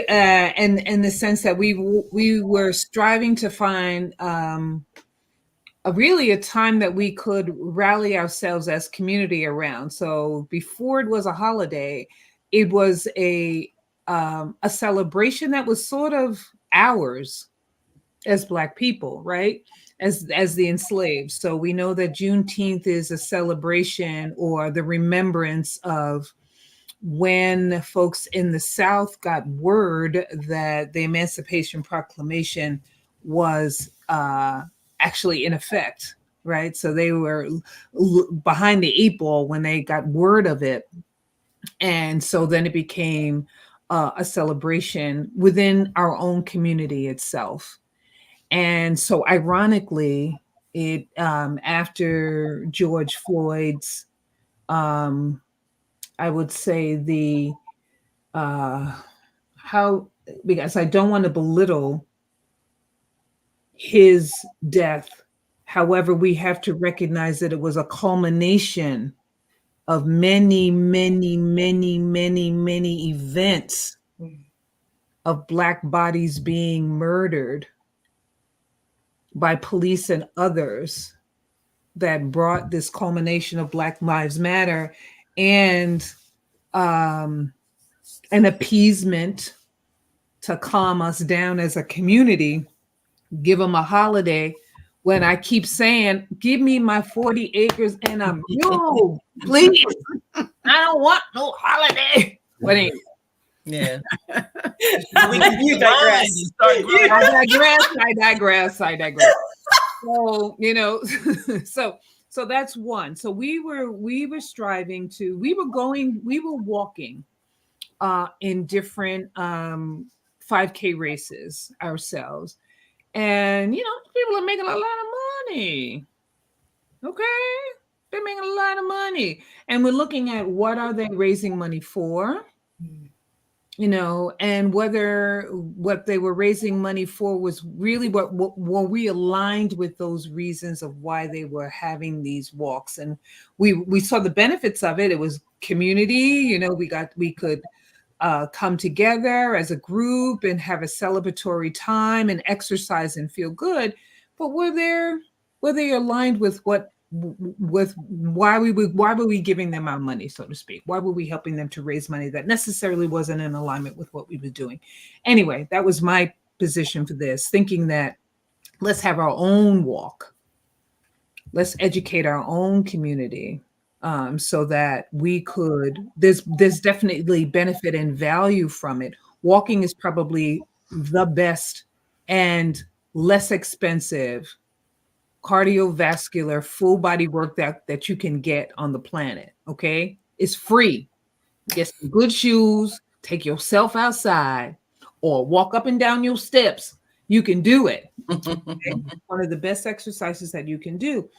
And in the sense that we were striving to find really a time that we could rally ourselves as community around. So before it was a holiday, it was a celebration that was sort of ours as Black people, right? As the enslaved. So we know that Juneteenth is a celebration or the remembrance of when folks in the South got word that the Emancipation Proclamation was actually in effect, right? So they were behind the 8 ball when they got word of it. And so then it became a celebration within our own community itself. And so it after George Floyd's, I would say because I don't want to belittle his death. However, we have to recognize that it was a culmination of many, many, many, many, many events of Black bodies being murdered by police and others that brought this culmination of Black Lives Matter and an appeasement to calm us down as a community, give them a holiday. When I keep saying, give me my 40 acres and a mule, please. I don't want no holiday. But anyway. Yeah. You digress. I digress. So, you know, so that's one. So we were striving to, we were walking in different 5K races ourselves. And, you know, people are making a lot of money. Okay. They're making a lot of money. And we're looking at what are they raising money for? You know, and whether what they were raising money for was really what were we aligned with those reasons of why they were having these walks. And we saw the benefits of it. It was community, you know, we could come together as a group and have a celebratory time and exercise and feel good. But were they aligned with why were we giving them our money, so to speak? Why were we helping them to raise money that necessarily wasn't in alignment with what we were doing? Anyway, that was my position for this, thinking that let's have our own walk. Let's educate our own community. So that we could, there's definitely benefit and value from it. Walking is probably the best and less expensive cardiovascular full body work that you can get on the planet. Okay. It's free. Get some good shoes, take yourself outside or walk up and down your steps. You can do it. Okay? One of the best exercises that you can do.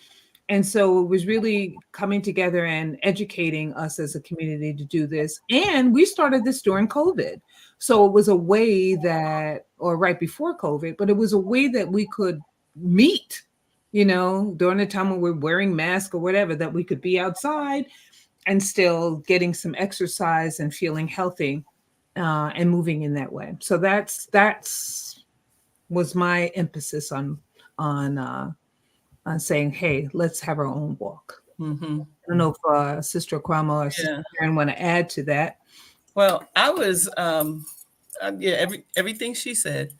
And so it was really coming together and educating us as a community to do this. And we started this during COVID. So it was a way that, or right before COVID, but it was a way that we could meet, during the time when we're wearing masks or whatever, that we could be outside and still getting some exercise and feeling healthy and moving in that way. So that's was my emphasis on saying, hey, let's have our own walk. Mm-hmm. I don't know if Sister Kwame or Sister Karen want to add to that. Well, I was, everything she said.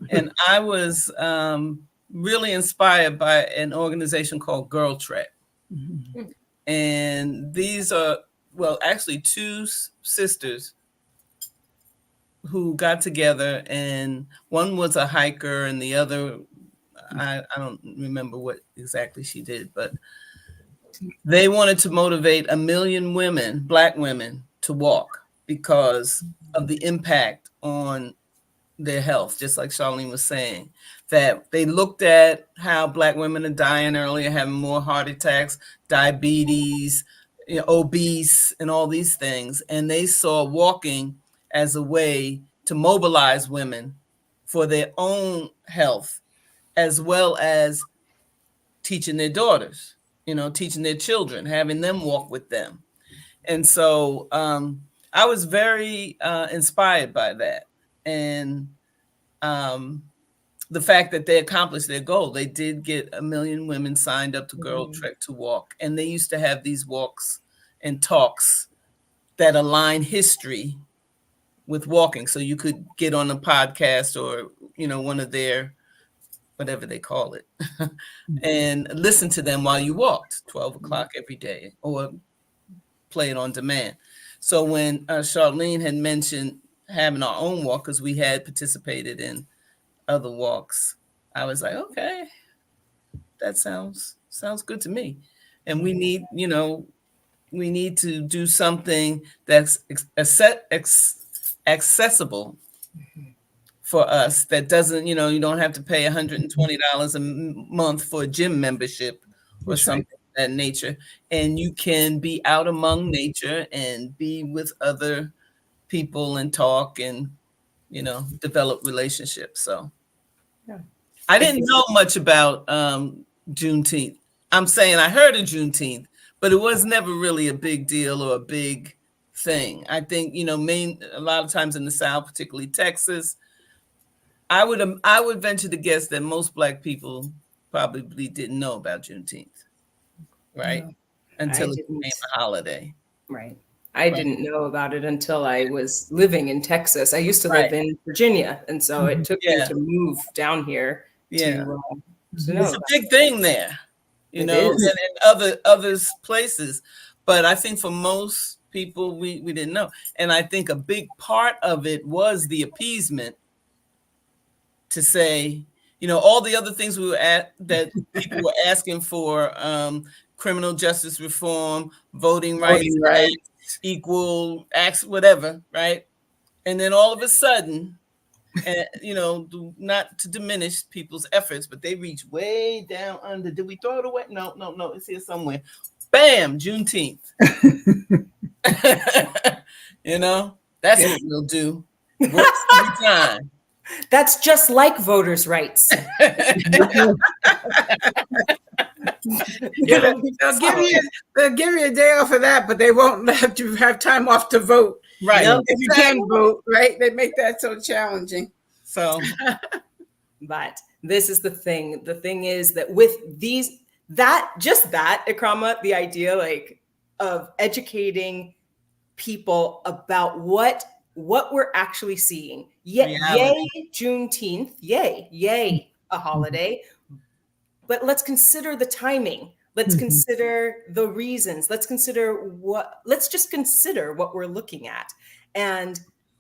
And I was really inspired by an organization called Girl Trek. Mm-hmm. And these are, well, actually two sisters who got together, and one was a hiker and the other, I don't remember what exactly she did, but they wanted to motivate 1 million women, Black women, to walk because of the impact on their health, just like Charlene was saying, that they looked at how Black women are dying earlier, having more heart attacks, diabetes, obese, and all these things. And they saw walking as a way to mobilize women for their own health, as well as teaching their daughters, teaching their children, having them walk with them. And so I was very inspired by that. And the fact that they accomplished their goal. They did get 1 million women signed up to Girl Trek to walk. And they used to have these walks and talks that align history with walking. So you could get on a podcast or, one of their, whatever they call it, and listen to them while you walked 12 o'clock every day, or play it on demand. So when Charlene had mentioned having our own walk, because we had participated in other walks, I was like, okay, that sounds good to me. And we need, we need to do something that's accessible for us, that doesn't, you don't have to pay $120 a month for a gym membership or something of that nature. And you can be out among nature and be with other people and talk and, develop relationships. So I didn't know much about Juneteenth. I'm saying I heard of Juneteenth, but it was never really a big deal or a big thing. I think, a lot of times in the South, particularly Texas, I would venture to guess that most Black people probably didn't know about Juneteenth, right? No, until it became a holiday. Right. I didn't know about it until I was living in Texas. I used to live in Virginia, and so it took me to move down here to know. It's a big thing there, and in other places. But I think for most people, we didn't know. And I think a big part of it was the appeasement to say, all the other things we were at that people were asking for, criminal justice reform, voting rights, equal acts, whatever, right? And then all of a sudden, not to diminish people's efforts, but they reach way down under. Did we throw it away? No, it's here somewhere. Bam, Juneteenth. That's what we'll do. Works every time. That's just like voters' rights. They'll give you a day off of that, but they won't let you have time off to vote. Right. If you can vote, right? They make that so challenging. So, but this is the thing. The thing is that with Ikrama, the idea of educating people about what we're actually seeing. Yay, Juneteenth. Yay, a holiday. But let's consider the timing. Let's consider the reasons. Let's just consider what we're looking at. And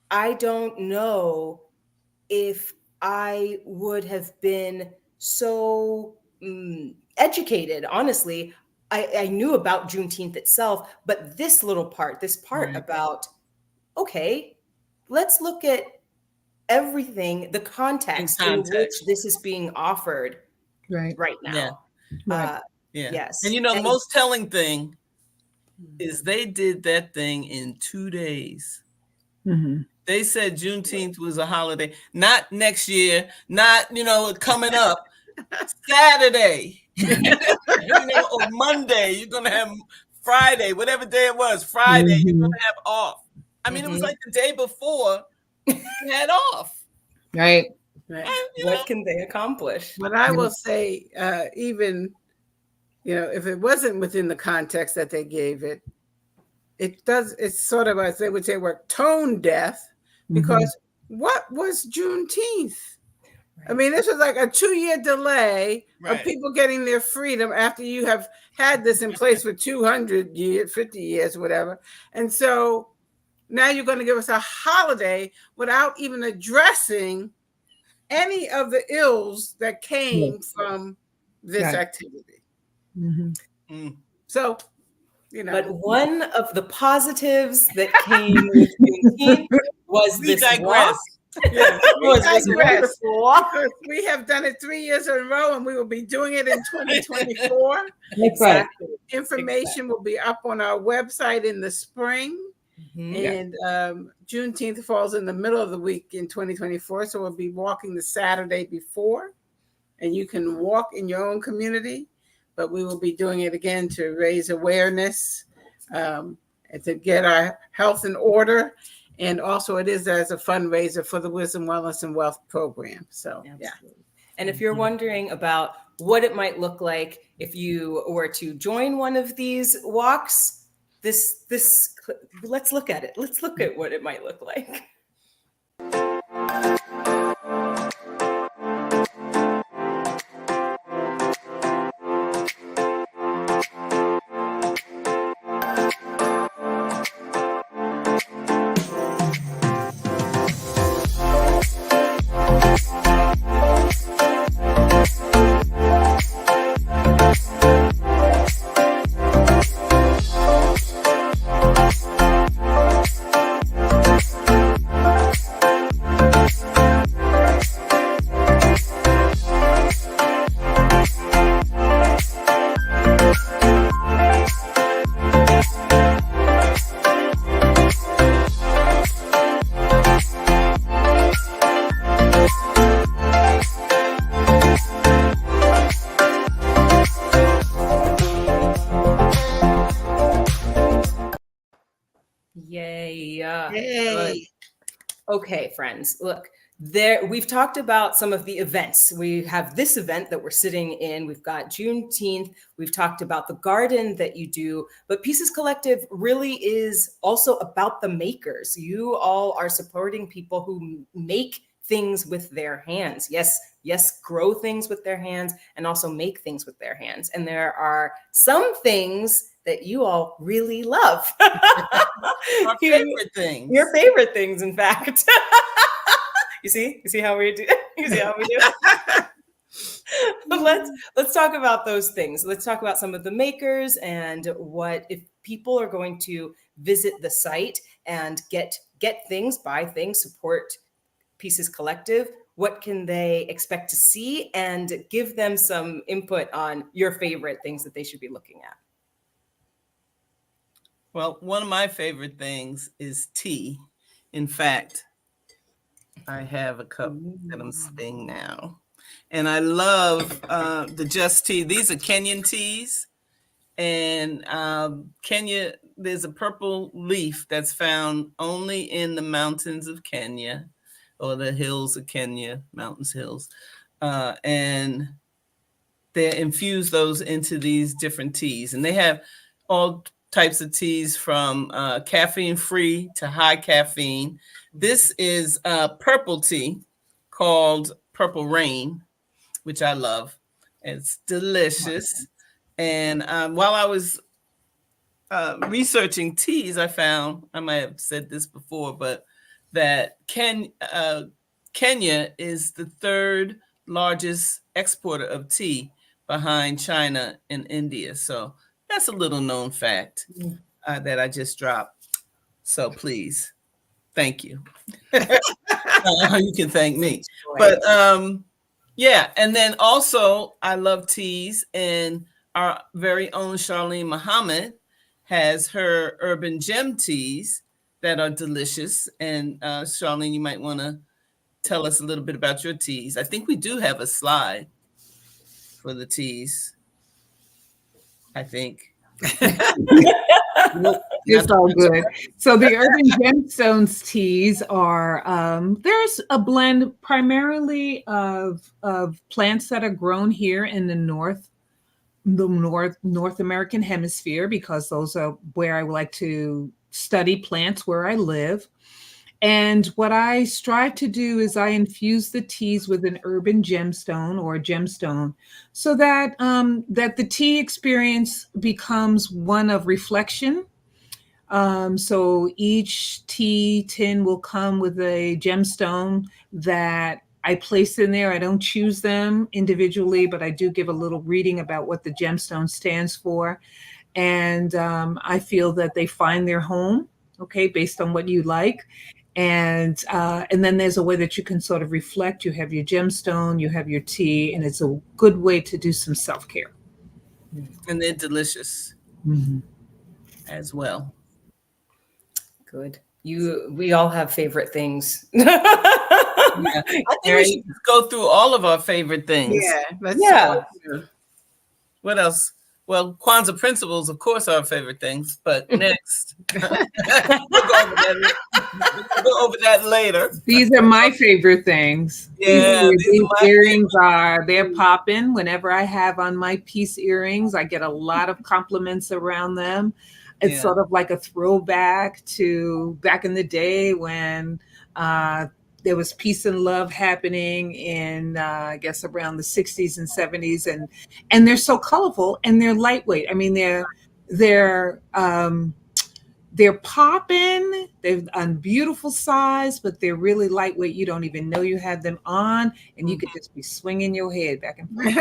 I don't know if I would have been so educated, honestly. I knew about Juneteenth itself, but this part about, okay, let's look at everything, the context in which this is being offered right now. Yeah. Yeah. Yes. And the most telling thing is they did that thing in 2 days. Mhm. They said Juneteenth was a holiday, not next year, not, coming up. Saturday, or Monday, you're going to have Friday, whatever day it was, Friday, you're going to have off. I mean, it was like the day before you had off. Right. Right. And, What can they accomplish? But I will say, even, if it wasn't within the context that they gave it, it's sort of, as they would say, we're tone deaf, because what was Juneteenth? I mean, this was like a 2-year delay of people getting their freedom after you have had this in place for 200 years, 50 years, whatever. And so now you're going to give us a holiday without even addressing any of the ills that came from this activity. So, But one of the positives that came with Juneteenth was this walk. Yes, was this wonderful walk. because we have done it 3 years in a row, and we will be doing it in 2024. Exactly. Information will be up on our website in the spring. And Juneteenth falls in the middle of the week in 2024. So we'll be walking the Saturday before, and you can walk in your own community, but we will be doing it again to raise awareness, and to get our health in order. And also it is as a fundraiser for the Wisdom, Wellness, and Wealth program. So, Absolutely. And if you're wondering about what it might look like if you were to join one of these walks, let's look at it. Let's look at what it might look like. Yay. Okay, friends, look, we've talked about some of the events. We have this event that we're sitting in. We've got Juneteenth. We've talked about the garden that you do, but Pieces Collective really is also about the makers. You all are supporting people who make things with their hands. Yes, grow things with their hands and also make things with their hands. And there are some things that you all really love. Our favorite things. Your favorite things, in fact. You see how we do? You see how we do? But let's talk about those things. Let's talk about some of the makers and what, if people are going to visit the site and get things, buy things, support Pieces Collective, what can they expect to see, and give them some input on your favorite things that they should be looking at. Well, one of my favorite things is tea. In fact, I have a cup that I'm sipping now. And I love the Just Tea. These are Kenyan teas. And Kenya, there's a purple leaf that's found only in the mountains of Kenya, or the hills of Kenya, mountains, hills. And they infuse those into these different teas. And they have all types of teas from caffeine-free to high caffeine. This is purple tea called Purple Rain, which I love. It's delicious. And while I was researching teas, I found, I might have said this before, but that Kenya is the third largest exporter of tea behind China and India. So that's a little known fact that I just dropped. So please, thank you. You can thank me. But yeah, and then also I love teas, and our very own Charlene Muhammad has her urban gem teas that are delicious. And Charlene, you might want to tell us a little bit about your teas. I think we do have a slide for the teas. I think. It's all good. So the Urban Gemstones teas are there's a blend primarily of plants that are grown here in the North American hemisphere, because those are where I like to study plants where I live. And what I strive to do is I infuse the teas with an urban gemstone or a gemstone, so that that the tea experience becomes one of reflection. So each tea tin will come with a gemstone that I place in there. I don't choose them individually, but I do give a little reading about what the gemstone stands for. And I feel that they find their home, okay, based on what you like. And then there's a way that you can sort of reflect. You have your gemstone, you have your tea, and it's a good way to do some self-care. And they're delicious as well. Good. We all have favorite things. Yeah. I think we should go through all of our favorite things. Yeah. What else? Well, Kwanzaa principles, of course, are our favorite things. But next, we'll go over that later. These are my favorite things. Yeah, these earrings they're popping. Whenever I have on my Peace earrings, I get a lot of compliments around them. It's sort of like a throwback to back in the day when there was peace and love happening in, I guess, around the 60s and 70s. And they're so colorful and they're lightweight. I mean, they're popping. They're on beautiful size, but they're really lightweight. You don't even know you have them on, and you could just be swinging your head back and forth.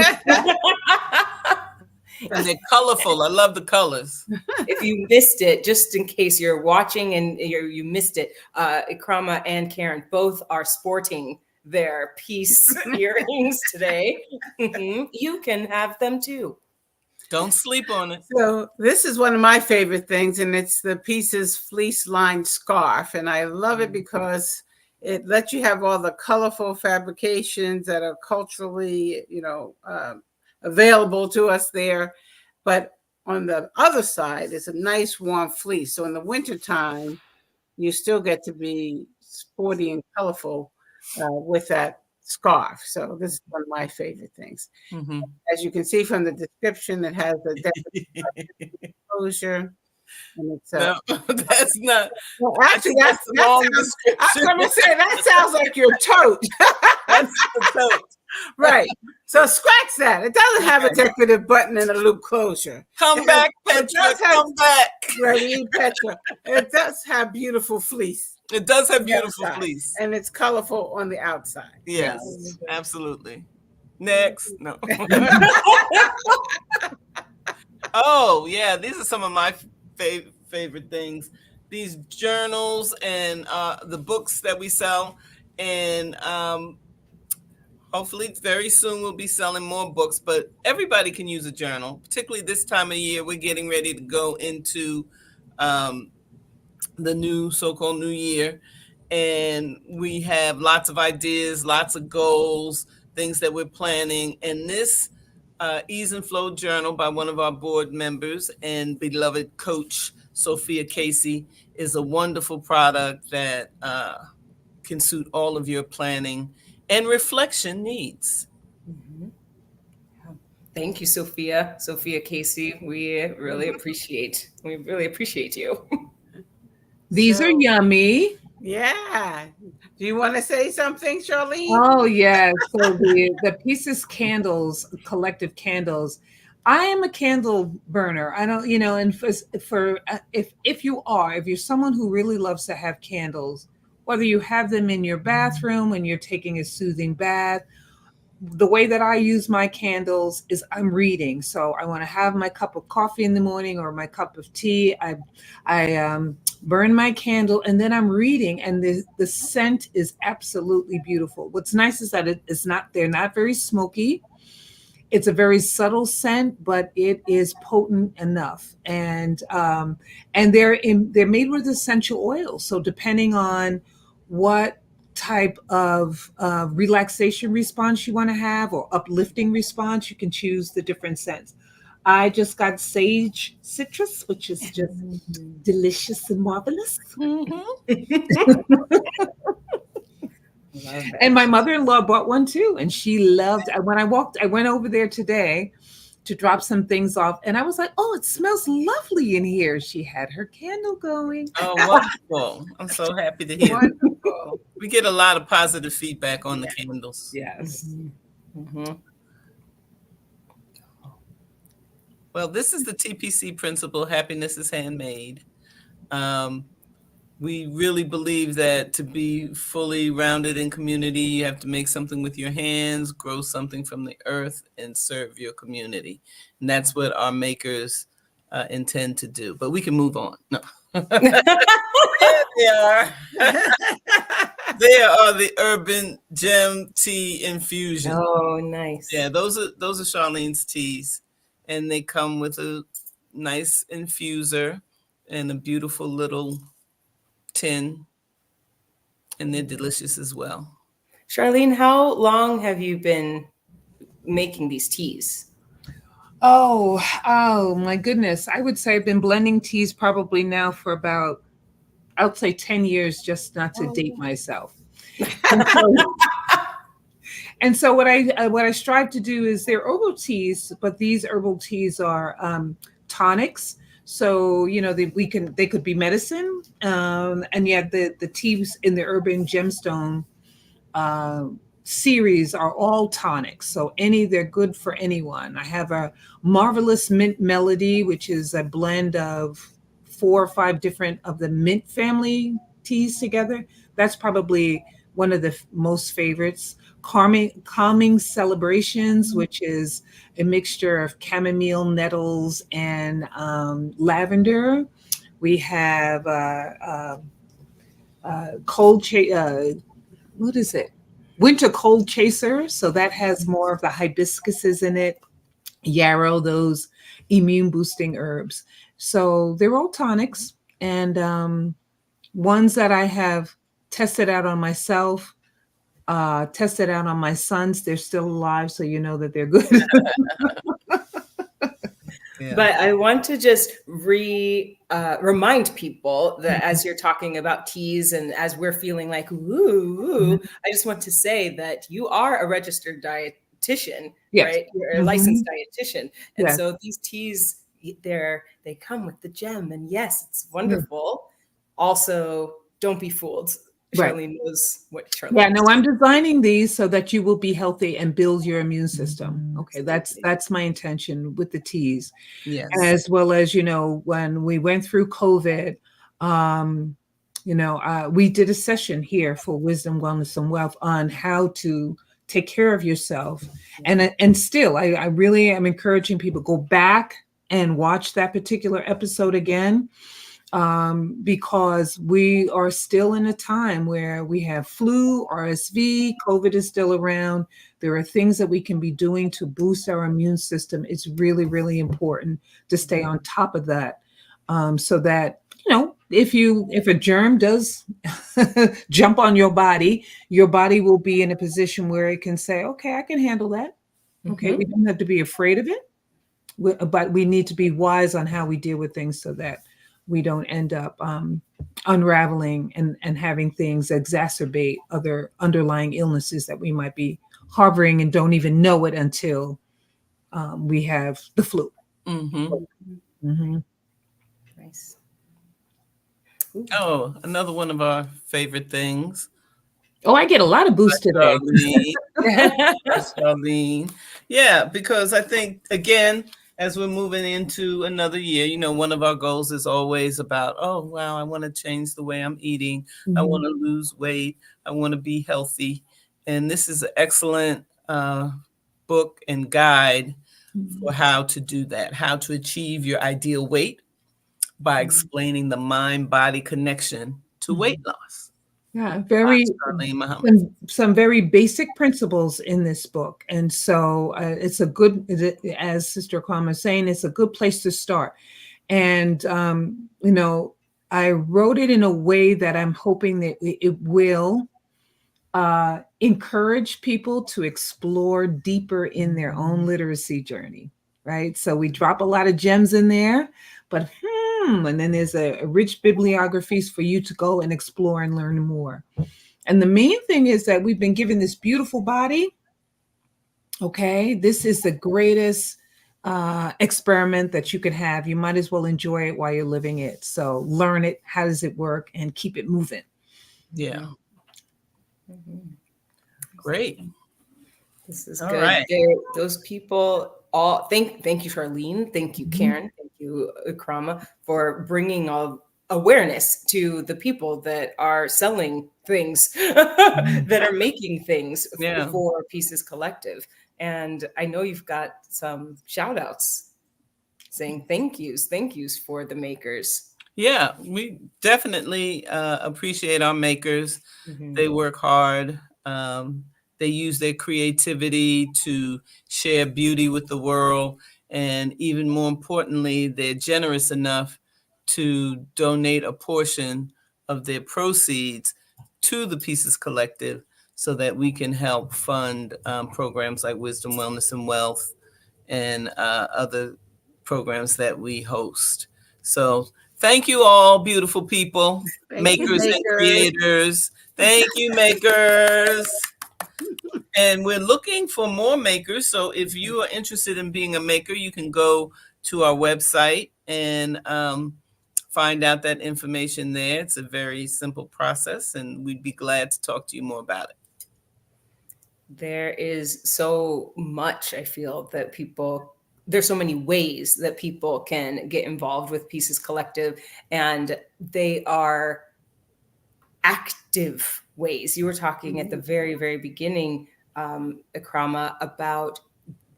And they're colorful. I love the colors. If you missed it, just in case you're watching and you missed it, Ikrama and Karen both are sporting their Peace earrings today. You can have them too. Don't sleep on it. So this is one of my favorite things, and it's the PEACES fleece lined scarf. And I love it because it lets you have all the colorful fabrications that are culturally, available to us there. But on the other side is a nice warm fleece. So in the wintertime, you still get to be sporty and colorful with that scarf. So this is one of my favorite things. As you can see from the description, it has a closure. And it's, no, that's not. Well, actually, I was going to say, that sounds like your tote. That's the tote. Right. So scratch that. It doesn't have a decorative button and a loop closure. Come back, Petra. Come back. Right, Petra. It does have beautiful fleece. It does have beautiful fleece. And it's colorful on the outside. Yes, absolutely. Next. No. Oh, yeah. These are some of my favorite things. These journals and the books that we sell. And hopefully very soon we'll be selling more books. But everybody can use a journal, particularly this time of year. We're getting ready to go into the new so-called new year. And we have lots of ideas, lots of goals, things that we're planning. And this Ease and Flow journal by one of our board members and beloved coach, Sophia Casey, is a wonderful product that can suit all of your planning and reflection needs. Thank you, Sophia Casey. We really appreciate you. These are yummy. Yeah. Do you want to say something, Charlene? Oh, yeah. So the PEACES candles, collective candles. I am a candle burner. I don't, and if you're someone who really loves to have candles, whether you have them in your bathroom when you're taking a soothing bath, the way that I use my candles is I'm reading. So I want to have my cup of coffee in the morning or my cup of tea. I burn my candle and then I'm reading, and the scent is absolutely beautiful. What's nice is that they're not very smoky, It's a very subtle scent, but it is potent enough. And they're made with essential oils. So depending on what type of relaxation response you want to have or uplifting response, you can choose the different scents. I just got sage citrus, which is just delicious and marvelous. And my mother-in-law bought one too, and she loved. When I went over there today to drop some things off, and I was like, "Oh, it smells lovely in here." She had her candle going. Oh, wonderful! I'm so happy to hear. Wonderful. We get a lot of positive feedback on the candles. Yes. Mm-hmm. Well, this is the TPC principle. Happiness is handmade. We really believe that to be fully rounded in community, you have to make something with your hands, grow something from the earth, and serve your community. And that's what our makers intend to do. But we can move on. No. There they are. They are the Urban Gem Tea Infusion. Oh, nice. Yeah, those are Charlene's teas, and they come with a nice infuser and a beautiful little tin, and they're delicious as well. Charlene, how long have you been making these teas? Oh my goodness. I would say I've been blending teas probably now for about, I would say 10 years, just not to date myself. And so what I strive to do is they're herbal teas, but these herbal teas are tonics. So, they could be medicine. And yet the teas in the Urban Gemstone series are all tonics. So they're good for anyone. I have a marvelous mint melody, which is a blend of 4 or 5 different of the mint family teas together. That's probably one of the most favorites. Calming Celebrations, which is a mixture of chamomile, nettles, and lavender. We have what is it? Winter Cold Chaser. So that has more of the hibiscuses in it. Yarrow, those immune boosting herbs. So they're all tonics, and ones that I have tested out on myself, tested out on my sons. They're still alive, so you know that they're good. Yeah. But I want to just remind people that as you're talking about teas and as we're feeling like, ooh, I just want to say that you are a registered dietitian, Yes. right? You're a licensed dietitian. And Yes. so these teas, they come with the gem. And yes, it's wonderful. Also, don't be fooled. Right. Charlene knows what Charlene Yeah, no, I'm designing these so that you will be healthy and build your immune system. Okay, that's my intention with the teas. Yes. As well as, when we went through COVID, we did a session here for Wisdom, Wellness, and Wealth on how to take care of yourself. And still, I really am encouraging people, go back and watch that particular episode again. Because we are still in a time where we have flu, RSV, COVID is still around. There are things that we can be doing to boost our immune system. It's really, really important to stay on top of that, so that, if a germ does jump on your body will be in a position where it can say, okay, I can handle that. Okay, we don't have to be afraid of it, but we need to be wise on how we deal with things so that we don't end up unraveling and having things exacerbate other underlying illnesses that we might be harboring and don't even know it until we have the flu. Nice. Oh, another one of our favorite things. Oh, I get a lot of boost today. Charlene. Yeah, because I think, again, as we're moving into another year, one of our goals is always about, oh, wow, I want to change the way I'm eating. I want to lose weight. I want to be healthy. And this is an excellent book and guide for how to do that, how to achieve your ideal weight by explaining the mind-body connection to weight loss. Yeah, very Charlene Muhammad. some very basic principles in this book, and so it's a good, as Sister Kwame is saying, it's a good place to start. And I wrote it in a way that I'm hoping that it will encourage people to explore deeper in their own literacy journey, right? So we drop a lot of gems in there, but and then there's a rich bibliographies for you to go and explore and learn more. And the main thing is that we've been given this beautiful body. Okay, this is the greatest experiment that you could have. You might as well enjoy it while you're living it. So learn it. How does it work? And keep it moving. Yeah. Mm-hmm. Great. This is All good. right. Those people all thank you, Charlene. Thank you, Karen. Thank you, Ikrama, for bringing all awareness to the people that are selling things, that are making things for Pieces Collective. And I know you've got some shout outs saying thank yous for the makers. Yeah, we definitely appreciate our makers. Mm-hmm. They work hard. They use their creativity to share beauty with the world. And even more importantly, they're generous enough to donate a portion of their proceeds to the Pieces Collective so that we can help fund programs like Wisdom, Wellness, and Wealth and other programs that we host. So thank you all, beautiful people, makers and creators. Thank you, makers. And we're looking for more makers. So if you are interested in being a maker, you can go to our website and find out that information there. It's a very simple process, and we'd be glad to talk to you more about it. There is so much, I feel, that there's so many ways that people can get involved with Pieces Collective, and they are active ways. You were talking at the very, very beginning, Ikrama, about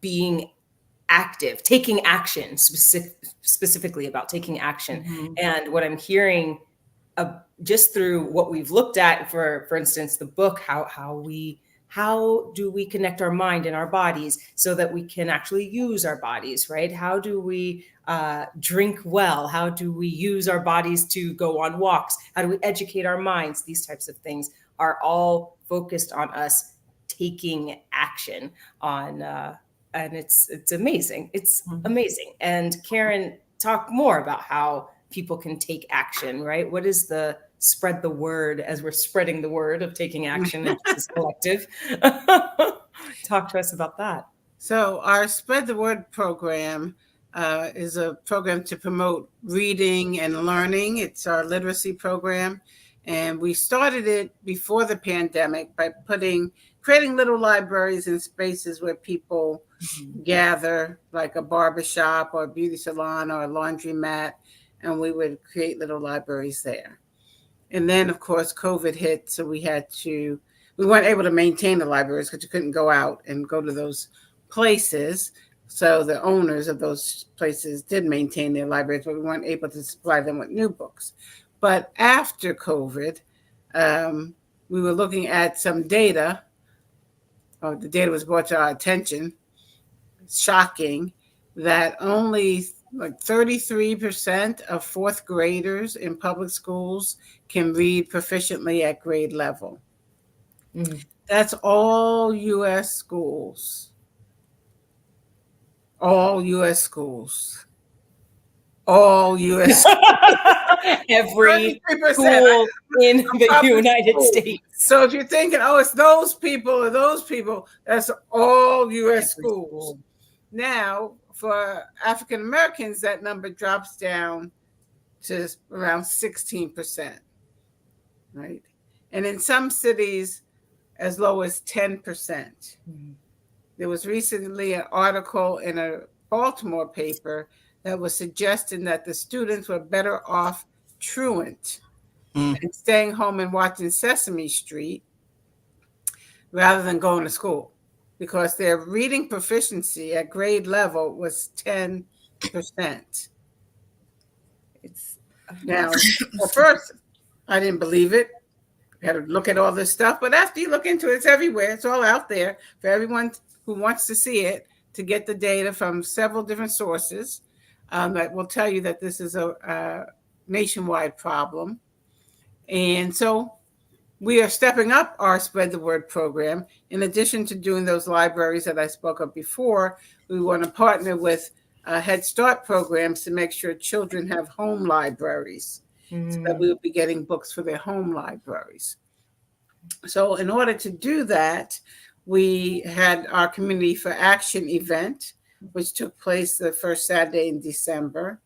being active, taking action, specifically about taking action. Mm-hmm. And what I'm hearing just through what we've looked at, for instance, the book, how do we connect our mind and our bodies so that we can actually use our bodies, right? How do we drink well? How do we use our bodies to go on walks? How do we educate our minds? These types of things are all focused on us taking action on, and it's amazing. It's amazing. And Karen, talk more about how people can take action, right? What is the spread the word as we're spreading the word of taking action in Pieces Collective? Talk to us about that. So our Spread the Word program is a program to promote reading and learning. It's our literacy program. And we started it before the pandemic by creating little libraries and spaces where people gather, like a barbershop or a beauty salon or a laundromat, and we would create little libraries there. And then, of course, COVID hit, so we weren't able to maintain the libraries because you couldn't go out and go to those places. So the owners of those places did maintain their libraries, but we weren't able to supply them with new books. But after COVID, we were looking at some data. The data was brought to our attention. Shocking that only like 33% of fourth graders in public schools can read proficiently at grade level. Mm-hmm. That's all U.S. schools. All U.S. schools. All U.S. Every school in the United States. So if you're thinking, oh, it's those people or those people, that's all U.S. schools. School. Now, for African Americans, that number drops down to around 16%, right? And in some cities, as low as 10%. Mm-hmm. There was recently an article in a Baltimore paper that was suggesting that the students were better off truant and staying home and watching Sesame Street rather than going to school, because their reading proficiency at grade level was 10%. It's now, at first, I didn't believe it. got to look at all this stuff. But after you look into it, it's everywhere. It's all out there for everyone who wants to see it, to get the data from several different sources that will tell you that this is a nationwide problem. And so we are stepping up our Spread the Word program. In addition to doing those libraries that I spoke of before, we want to partner with Head Start programs to make sure children have home libraries, so that we will be getting books for their home libraries. So in order to do that, we had our Community for Action event, which took place the first Saturday in December,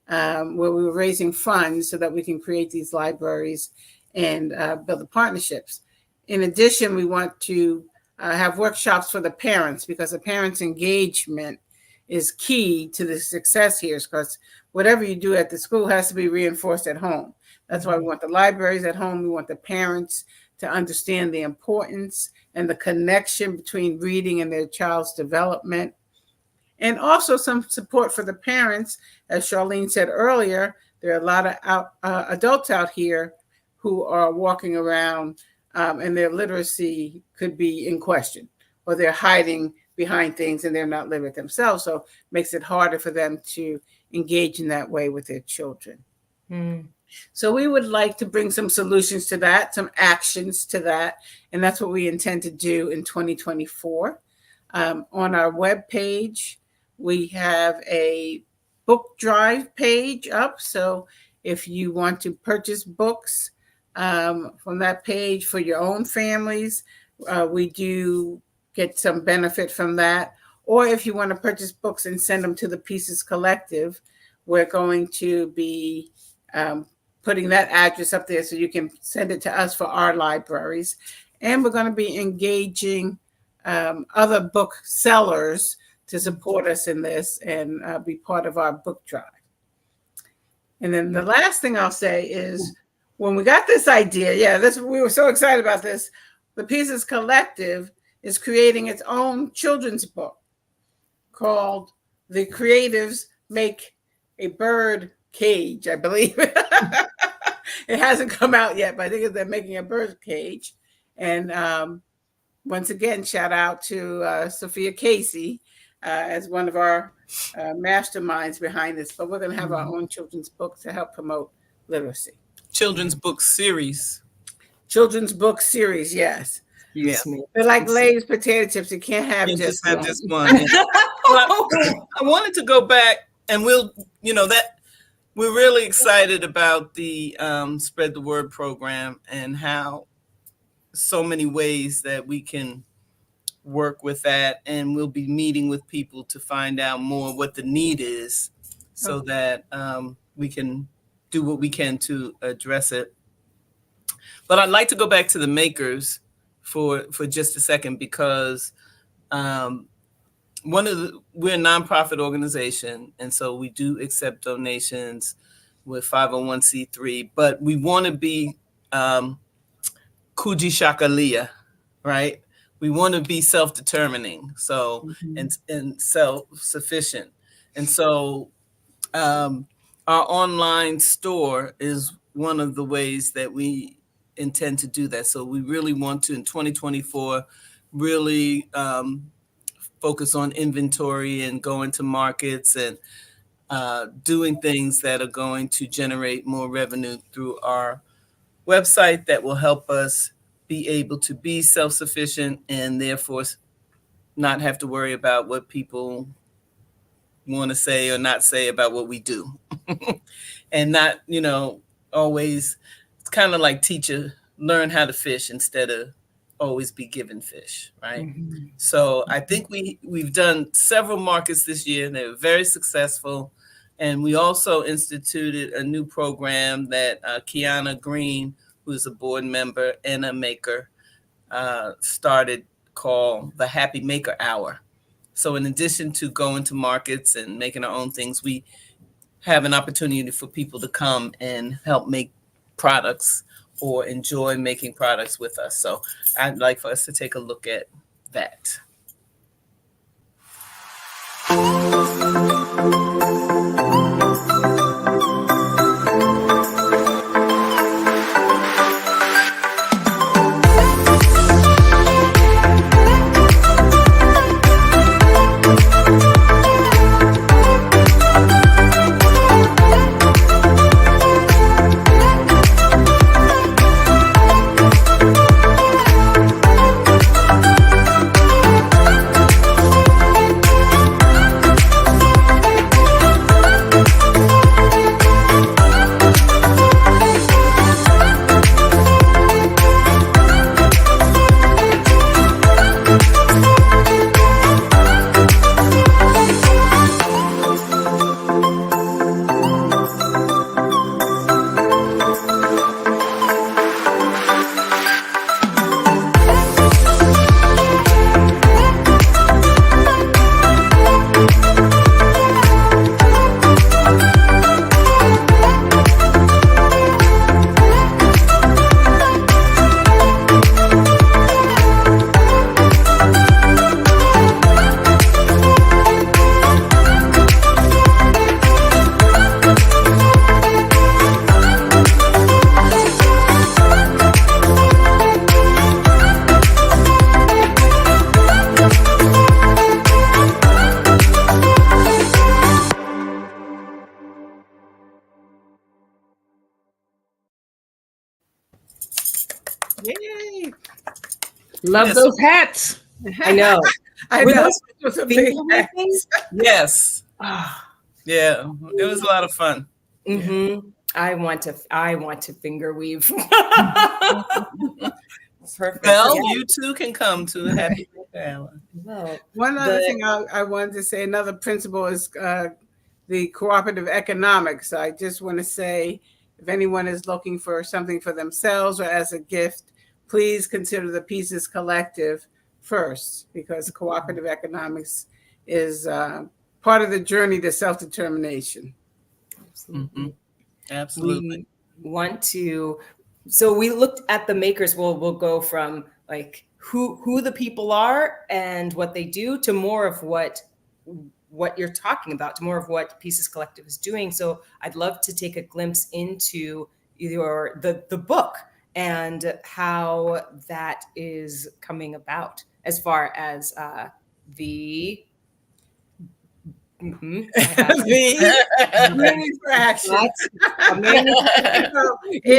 where we were raising funds so that we can create these libraries and build the partnerships. In addition, we want to have workshops for the parents, because the parents' engagement is key to the success here, because whatever you do at the school has to be reinforced at home. That's why we want the libraries at home. We want the parents to understand the importance and the connection between reading and their child's development. And also some support for the parents. As Charlene said earlier, there are a lot of adults out here who are walking around and their literacy could be in question, or they're hiding behind things and they're not literate themselves. So it makes it harder for them to engage in that way with their children. So we would like to bring some solutions to that, some actions to that. And that's what we intend to do in 2024. On our webpage, we have a book drive page up. So if you want to purchase books from that page for your own families, we do get some benefit from that. Or if you want to purchase books and send them to the PEACES Collective, we're going to be putting that address up there so you can send it to us for our libraries. And we're going to be engaging other book sellers to support us in this and be part of our book drive. And then the last thing I'll say is, when we got this idea, we were so excited about this. The PEACES Collective is creating its own children's book called The Creatives Make a Bird Cage, I believe. It hasn't come out yet, but I think they're making a bird cage. And once again, shout out to Sophia Casey as one of our masterminds behind this. But we're going to have our own children's book to help promote literacy. Children's book series. Children's book series, yes. Yeah. They're like Lay's potato chips. You can't have just have one. just one. I wanted to go back, and we're really excited about the Spread the Word program and how so many ways that we can work with that. And we'll be meeting with people to find out more what the need is, so that we can do what we can to address it. But I'd like to go back to the makers for just a second, because we're a nonprofit organization, and so we do accept donations with 501c3, but we want to be Kuji Shakalia, right? We want to be self-determining, so and self-sufficient. And so our online store is one of the ways that we intend to do that. So we really want to, in 2024, really focus on inventory and going to markets and doing things that are going to generate more revenue through our website that will help us be able to be self-sufficient and therefore not have to worry about what people want to say or not say about what we do. And not, always, it's kind of like teacher, learn how to fish instead of always be given fish, right? So I think we've done several markets this year. They were very successful. And we also instituted a new program that Kiana Green, who's a board member and a maker, started, called the Happy Maker Hour. So in addition to going to markets and making our own things, we have an opportunity for people to come and help make products or enjoy making products with us. So I'd like for us to take a look at that. Love Yes. those hats. I know. I Were know. those Those are finger big weapons? Yes. Ah, Yeah. It was a lot of fun. mhm. I want to finger weave. Perfect. Well, Yeah. you too can come to the Happy Maker Hour. Well, One other thing I wanted to say, another principle is the cooperative economics. I just want to say, if anyone is looking for something for themselves or as a gift, please consider the Pieces Collective first, because cooperative economics is part of the journey to self-determination. absolutely. Absolutely. We want to, so we looked at the makers. We'll go from like who the people are and what they do to more of what you're talking about, to more of what Pieces Collective is doing. So I'd love to take a glimpse into the book and how that is coming about as far as the The Community for Action.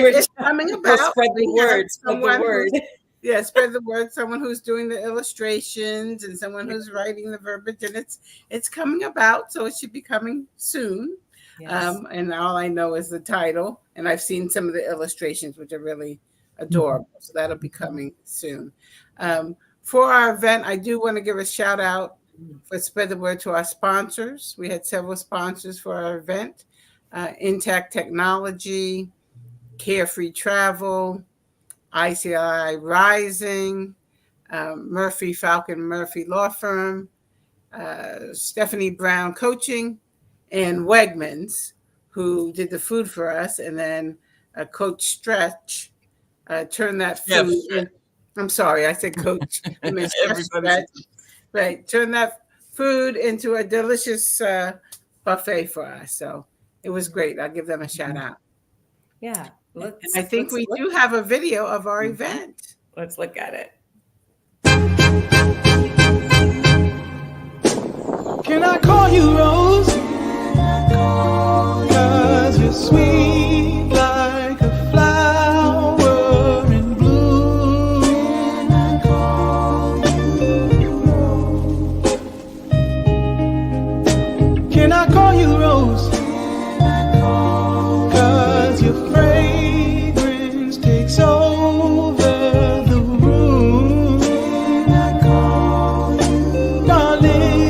It's coming about. Spread the word. Spread the word. Yeah, spread the word. Someone who's doing the illustrations and someone who's writing the verbiage, and it's coming about. So it should be coming soon. Yes. And all I know is the title, and I've seen some of the illustrations, which are really adorable. So that'll be coming soon. For our event, I do want to give a shout out for Spread the Word to our sponsors. We had several sponsors for our event: Intact Technology, Carefree Travel, ICI Rising, Murphy Falcon Murphy Law Firm, Stephanie Brown Coaching, and Wegmans, who did the food for us, and then Coach Stretch turned that food in. I'm sorry, I said Coach. I mean, Stretch. Right, turn that food into a delicious buffet for us. So it was great. I'll give them a shout out. Yeah. I think we do have a video of our event. Let's look at it. Can I call you Rose? 'Cause you're sweet like a flower in bloom. Can I call you Rose? 'Cause your fragrance takes over the room. Darling.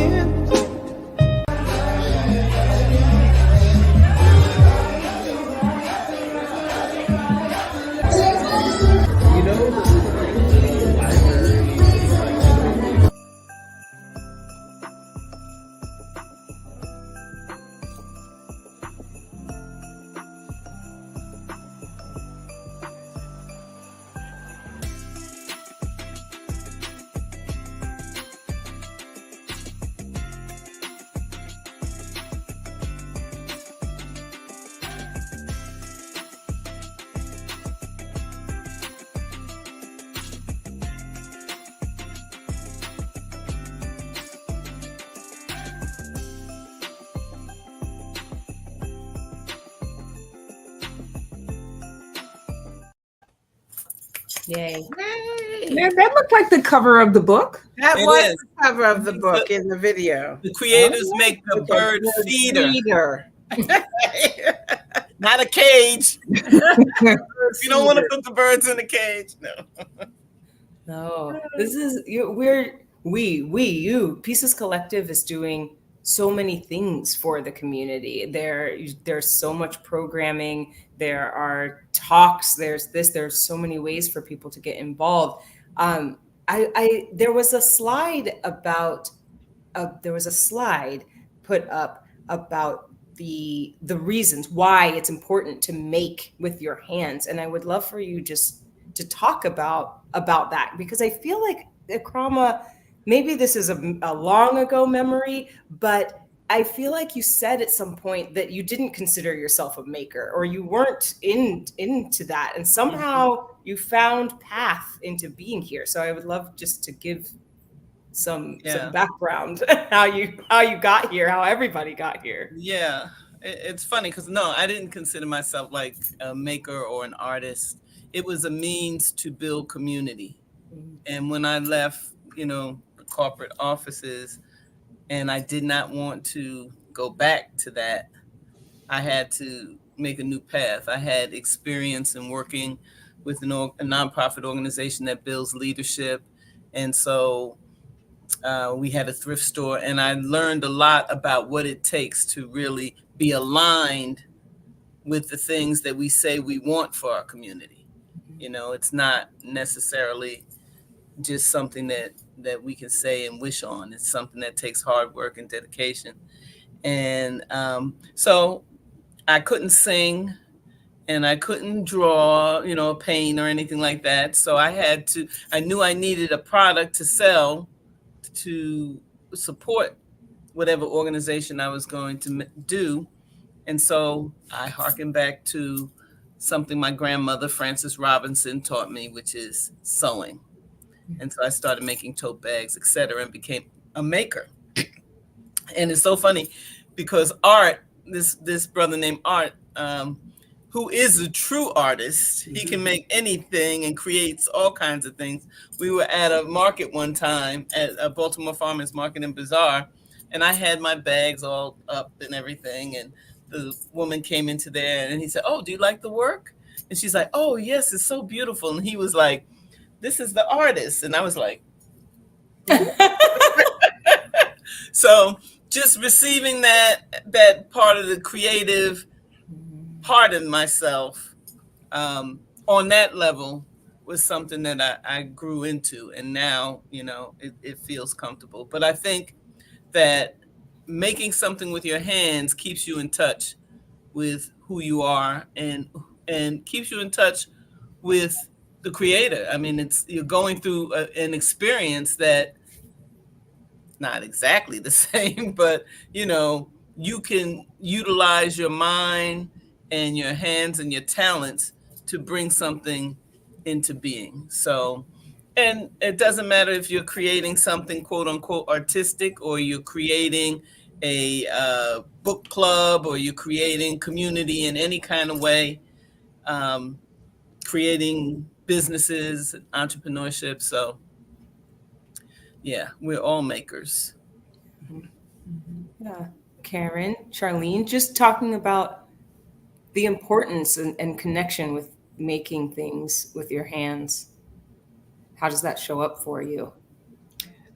Yay. Man, that looked like the cover of the book. That It was is. the cover of the book in the video. The creators make the bird feeder, not a cage. You don't want to put the birds in a cage. No. No, this is you. Pieces Collective is doing so many things for the community. There's so much programming. There are talks. There's so many ways for people to get involved. There was a slide put up about the reasons why it's important to make with your hands, and I would love for you just to talk about that, because I feel like Ikrama, maybe this is a long ago memory, but I feel like you said at some point that you didn't consider yourself a maker, or you weren't into that, and somehow you found path into being here. So I would love just to give some background how you got here, how everybody got here. Yeah, it's funny because no, I didn't consider myself like a maker or an artist. It was a means to build community. And when I left, the corporate offices, and I did not want to go back to that, I had to make a new path. I had experience in working with a nonprofit organization that builds leadership. And so we had a thrift store, and I learned a lot about what it takes to really be aligned with the things that we say we want for our community. It's not necessarily just something that we can say and wish on. It's something that takes hard work and dedication. And so I couldn't sing and I couldn't draw, paint or anything like that. So I knew I needed a product to sell to support whatever organization I was going to do. And so I harken back to something my grandmother, Frances Robinson, taught me, which is sewing. And so I started making tote bags, et cetera, and became a maker. And it's so funny because Art, this brother named Art, who is a true artist, he can make anything and creates all kinds of things. We were at a market one time at a Baltimore Farmers Market and Bazaar, and I had my bags all up and everything. And the woman came into there and he said, "Oh, do you like the work?" And she's like, "Oh, yes, it's so beautiful." And he was like, "This is the artist." And I was like, so just receiving that part of the creative part of myself on that level was something that I grew into. And now, it feels comfortable. But I think that making something with your hands keeps you in touch with who you are and keeps you in touch with the creator. I mean, you're going through an experience that not exactly the same, but you can utilize your mind and your hands and your talents to bring something into being. So, and it doesn't matter if you're creating something quote unquote artistic, or you're creating a book club, or you're creating community in any kind of way, creating businesses, entrepreneurship. So yeah, we're all makers. Yeah. Karen, Charlene, just talking about the importance and connection with making things with your hands. How does that show up for you?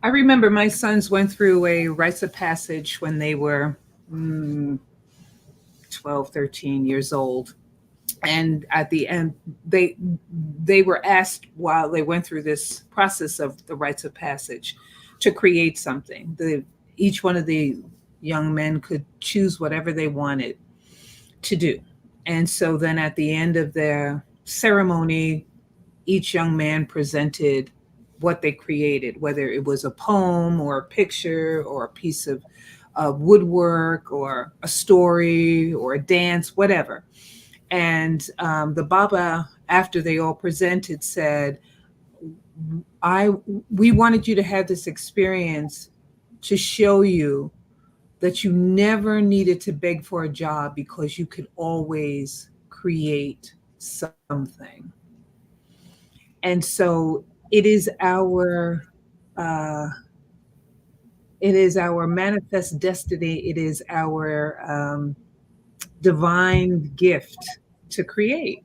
I remember my sons went through a rites of passage when they were 12, 13 years old. And at the end, they were asked while they went through this process of the rites of passage to create something. Each one of the young men could choose whatever they wanted to do. And so then at the end of their ceremony, each young man presented what they created, whether it was a poem or a picture or a piece of woodwork or a story or a dance, whatever. And the Baba, after they all presented, said, we wanted you to have this experience to show you that you never needed to beg for a job because you could always create something. And so it is our manifest destiny. It is our divine gift to create.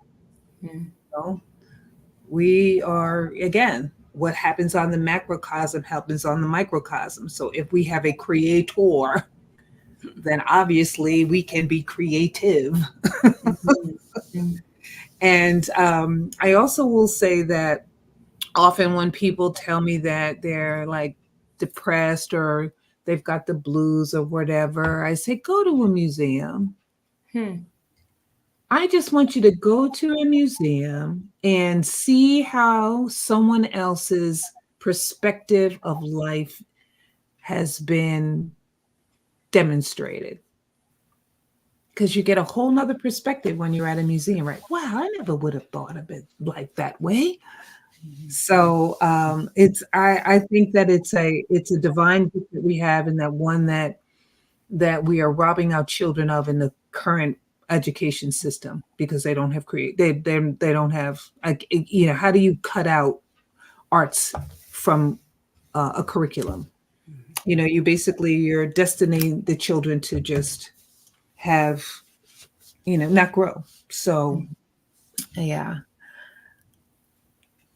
We are, again, what happens on the macrocosm happens on the microcosm. So if we have a creator, then obviously we can be creative. And I also will say that often when people tell me that they're like depressed or they've got the blues or whatever, I say, go to a museum. I just want you to go to a museum and see how someone else's perspective of life has been demonstrated. Because you get a whole nother perspective when you're at a museum, right? Wow, I never would have thought of it like that way. So I think that it's a divine gift that we have, and that one that we are robbing our children of in the current education system, because they don't have they don't have, like, how do you cut out arts from a curriculum. You know, you're destining the children to just have, not grow. So, yeah,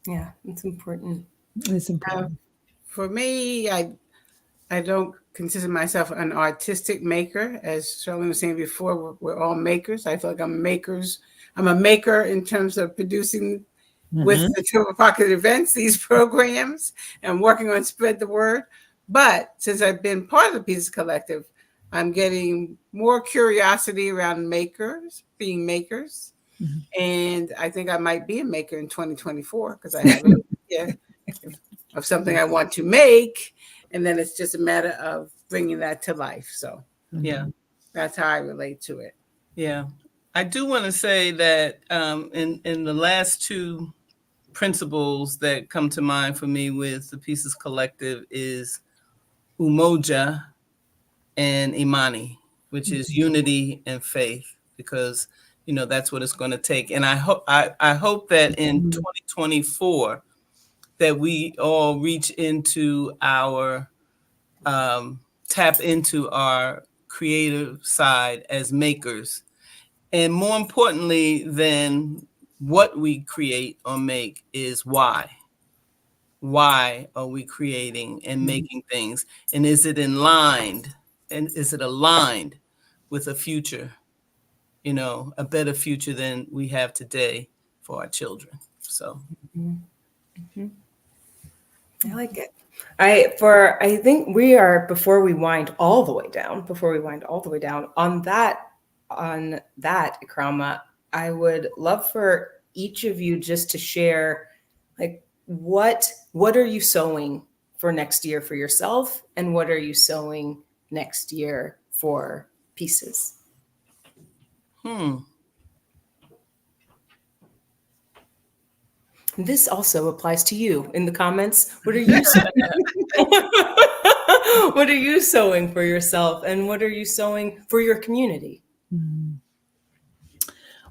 Yeah, it's important. it's important. For me, I don't consider myself an artistic maker. As Charlene was saying before, we're all makers. I feel like I'm a maker in terms of producing with the Silver Pocket events, these programs, and working on spread the word. But since I've been part of the Pieces Collective, I'm getting more curiosity around being makers. And I think I might be a maker in 2024 because I have an idea of something I want to make. And then it's just a matter of bringing that to life. So Yeah. that's how I relate to it. Yeah. I do want to say that in the last two principles that come to mind for me with the Pieces Collective is Umoja and Imani, which is unity and faith, because that's what it's going to take. And I hope that in 2024 that we all reach into our tap into our creative side as makers, and more importantly than what we create or make is why are we creating and making things, and is it aligned with a future, a better future than we have today for our children. So I like it. I think we are, before we wind all the way down on that, Ikrama, I would love for each of you just to share, like, what are you sowing for next year for yourself, and what are you sowing next year for Pieces? This also applies to you in the comments. What are you sowing? What are you sowing for yourself, and what are you sowing for your community?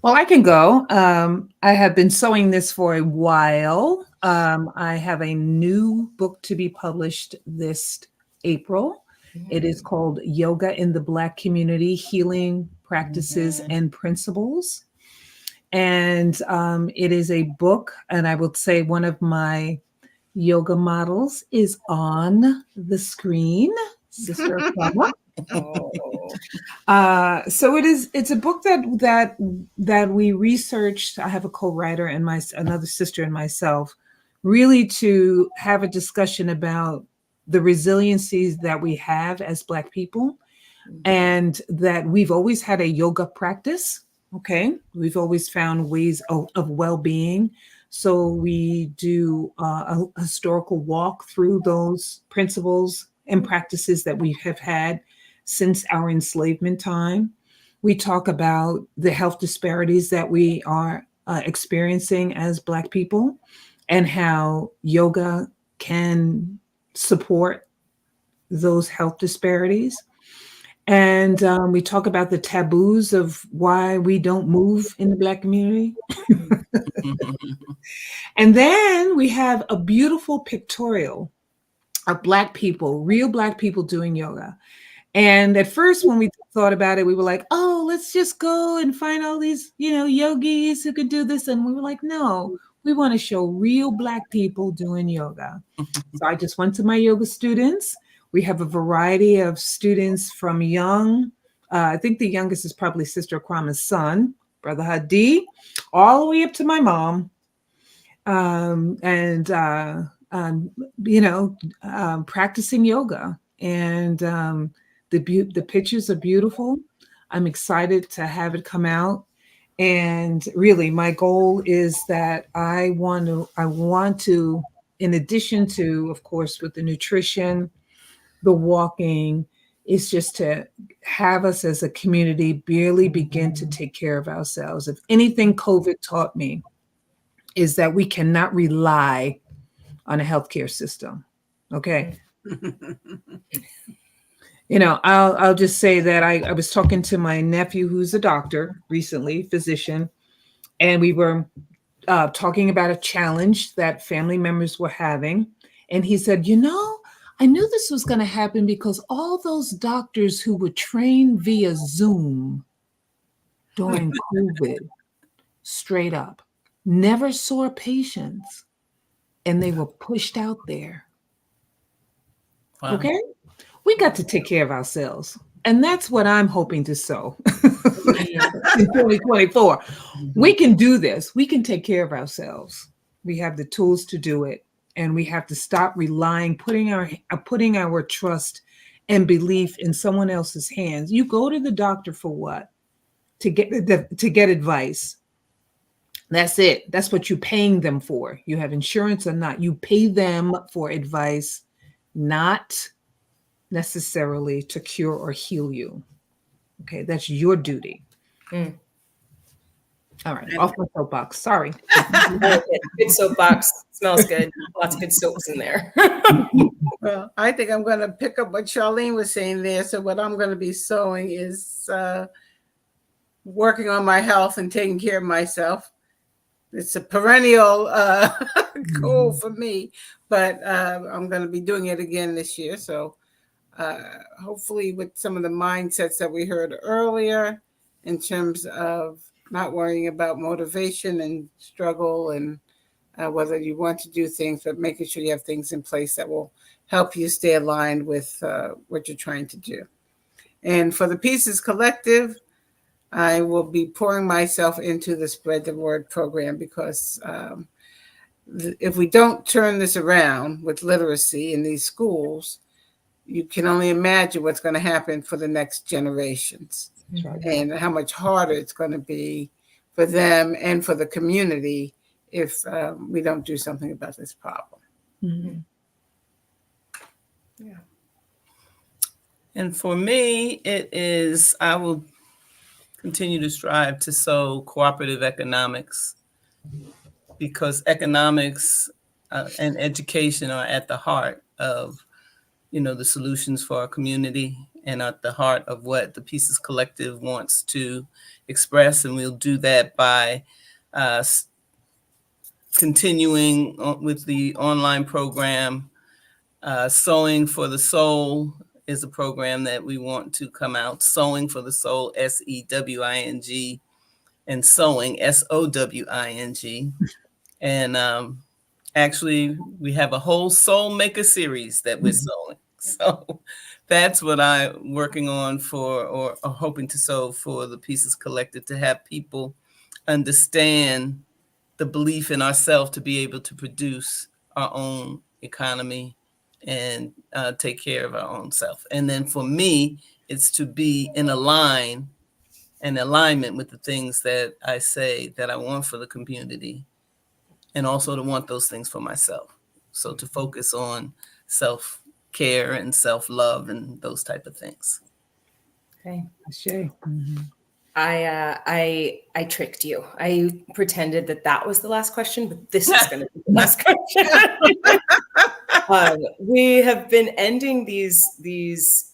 Well, I can go. I have been sowing this for a while. I have a new book to be published this April. It is called Yoga in the Black Community: Healing Practices and Principles. And it is a book, and I would say one of my yoga models is on the screen, Sister Aquama. So it's a book that we researched. I have a co-writer and another sister and myself, really to have a discussion about the resiliencies that we have as Black people, and that we've always had a yoga practice. Okay, we've always found ways of well-being. So we do a historical walk through those principles and practices that we have had since our enslavement time. We talk about the health disparities that we are experiencing as Black people, and how yoga can support those health disparities. And we talk about the taboos of why we don't move in the Black community. And then we have a beautiful pictorial of Black people, real Black people doing yoga. And at first, when we thought about it, we were like, oh, let's just go and find all these, yogis who could do this. And we were like, no, we want to show real Black people doing yoga. So I just went to my yoga students. We have a variety of students from young. I think the youngest is probably Sister Akrama's son, Brother Hadi, all the way up to my mom. Practicing yoga. And the pictures are beautiful. I'm excited to have it come out. And really, my goal is that I want to, in addition to, of course, with the nutrition, the walking, is just to have us as a community really begin to take care of ourselves. If anything COVID taught me, is that we cannot rely on a healthcare system. Okay. I'll just say that I was talking to my nephew, who's a doctor recently, physician, and we were talking about a challenge that family members were having. And he said, you know, I knew this was going to happen because all those doctors who were trained via Zoom during COVID, straight up, never saw patients and they were pushed out there. Wow. Okay. We got to take care of ourselves. And that's what I'm hoping to sow in 2024. We can do this. We can take care of ourselves. We have the tools to do it. And we have to stop relying, putting our trust and belief in someone else's hands. You go to the doctor for what? To get advice. That's it. That's what you're paying them for. You have insurance or not. You pay them for advice, not necessarily to cure or heal you. Okay, that's your duty. Mm. All right, off my soapbox. Sorry. Good soapbox. Smells good. Lots of good soaps in there. Well, I think I'm going to pick up what Charlene was saying there. So what I'm going to be sewing is working on my health and taking care of myself. It's a perennial goal for me, but I'm going to be doing it again this year. So hopefully with some of the mindsets that we heard earlier in terms of not worrying about motivation and struggle and whether you want to do things, but making sure you have things in place that will help you stay aligned with what you're trying to do. And for the Pieces Collective, I will be pouring myself into the Spread the Word program because if we don't turn this around with literacy in these schools, you can only imagine what's going to happen for the next generations. Right. And how much harder it's going to be for them and for the community if we don't do something about this problem. Mm-hmm. Yeah. And for me, it is, I will continue to strive to sow cooperative economics because economics and education are at the heart of, the solutions for our community and at the heart of what the Pieces Collective wants to express. And we'll do that by continuing with the online program. Sewing for the Soul is a program that we want to come out. Sewing for the Soul, SEWING, and Sewing, SOWING. And actually, we have a whole Soul Maker series that we're sewing. So that's what I'm working on for, or hoping to sow for the Pieces Collective, to have people understand the belief in ourselves to be able to produce our own economy and take care of our own self. And then for me, it's to be in alignment with the things that I say that I want for the community, and also to want those things for myself. So to focus on self-care and self-love and those type of things. Okay. Shay. Mm-hmm. I tricked you. I pretended that was the last question, but this is going to be the last question. We have been ending these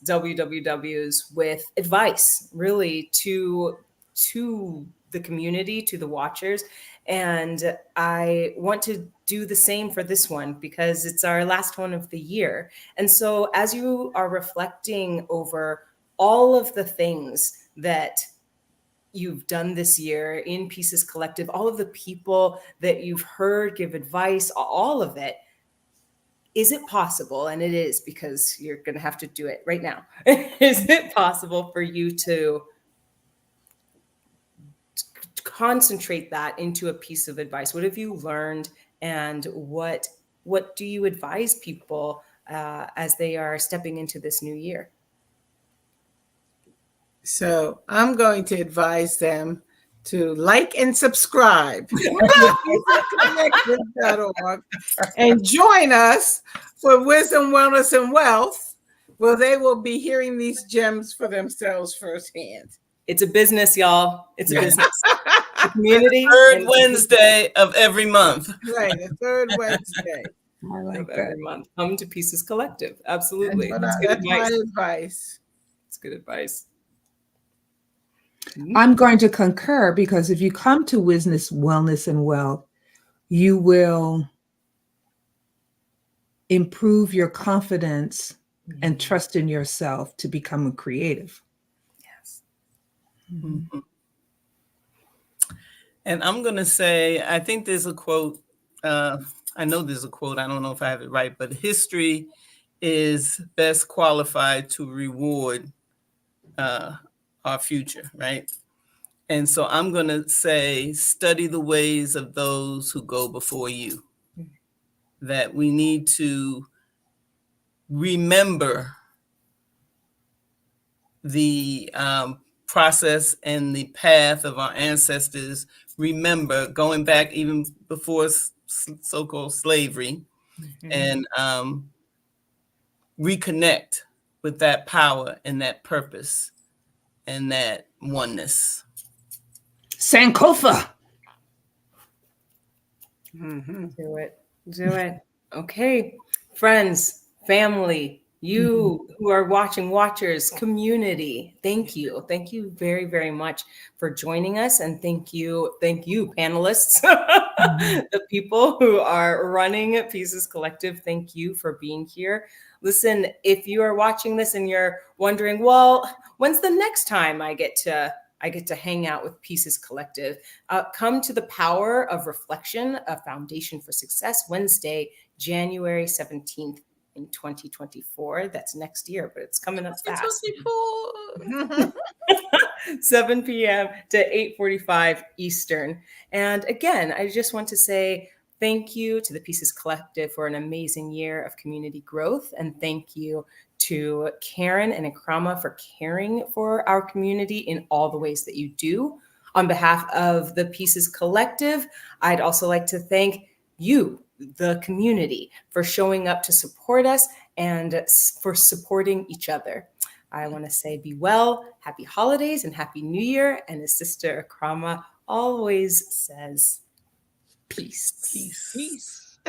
WWWs with advice, really, to the community, to the watchers. And I want to do the same for this one because it's our last one of the year. And so as you are reflecting over all of the things that you've done this year in Pieces Collective, all of the people that you've heard give advice, all of it, is it possible, and it is because you're going to have to do it right now, is it possible for you to concentrate that into a piece of advice? What have you learned, and what do you advise people as they are stepping into this new year? So I'm going to advise them to like and subscribe and join us for Wisdom, Wellness, and Wealth, where they will be hearing these gems for themselves firsthand. It's a business, y'all. It's a business. The community. Third Wednesday of every month. Right, the third Wednesday. I like that. Every month. Come to Pieces Collective. Absolutely. That's my advice. It's good advice. I'm going to concur, because if you come to Wisdom, Wellness, and Wealth, you will improve your confidence and trust in yourself to become a creative. Yes. Mhm. And I'm going to say, I think there's a quote. I know there's a quote. I don't know if I have it right, but history is best qualified to reward our future, right? And so I'm going to say, study the ways of those who go before you. That we need to remember the process and the path of our ancestors. Remember, going back even before so-called slavery, and reconnect with that power and that purpose and that oneness. Sankofa. Do it. Do it. Okay. Friends, family, you who are watching, watchers, community, thank you. Thank you very, very much for joining us. And thank you, panelists, the people who are running Pieces Collective. Thank you for being here. Listen, if you are watching this and you're wondering, well, when's the next time I get to hang out with Pieces Collective? Come to the Power of Reflection, a Foundation for Success, Wednesday, January 17th in 2024. That's next year, but it's coming up fast. 7 p.m. to 8:45 Eastern. And again, I just want to say thank you to the Pieces Collective for an amazing year of community growth. And thank you to Karen and Ikrama for caring for our community in all the ways that you do. On behalf of the Pieces Collective, I'd also like to thank you, the community, for showing up to support us and for supporting each other. I want to say be well, happy holidays, and happy new year. And as Sister Ikrama always says, peace. Peace. Peace.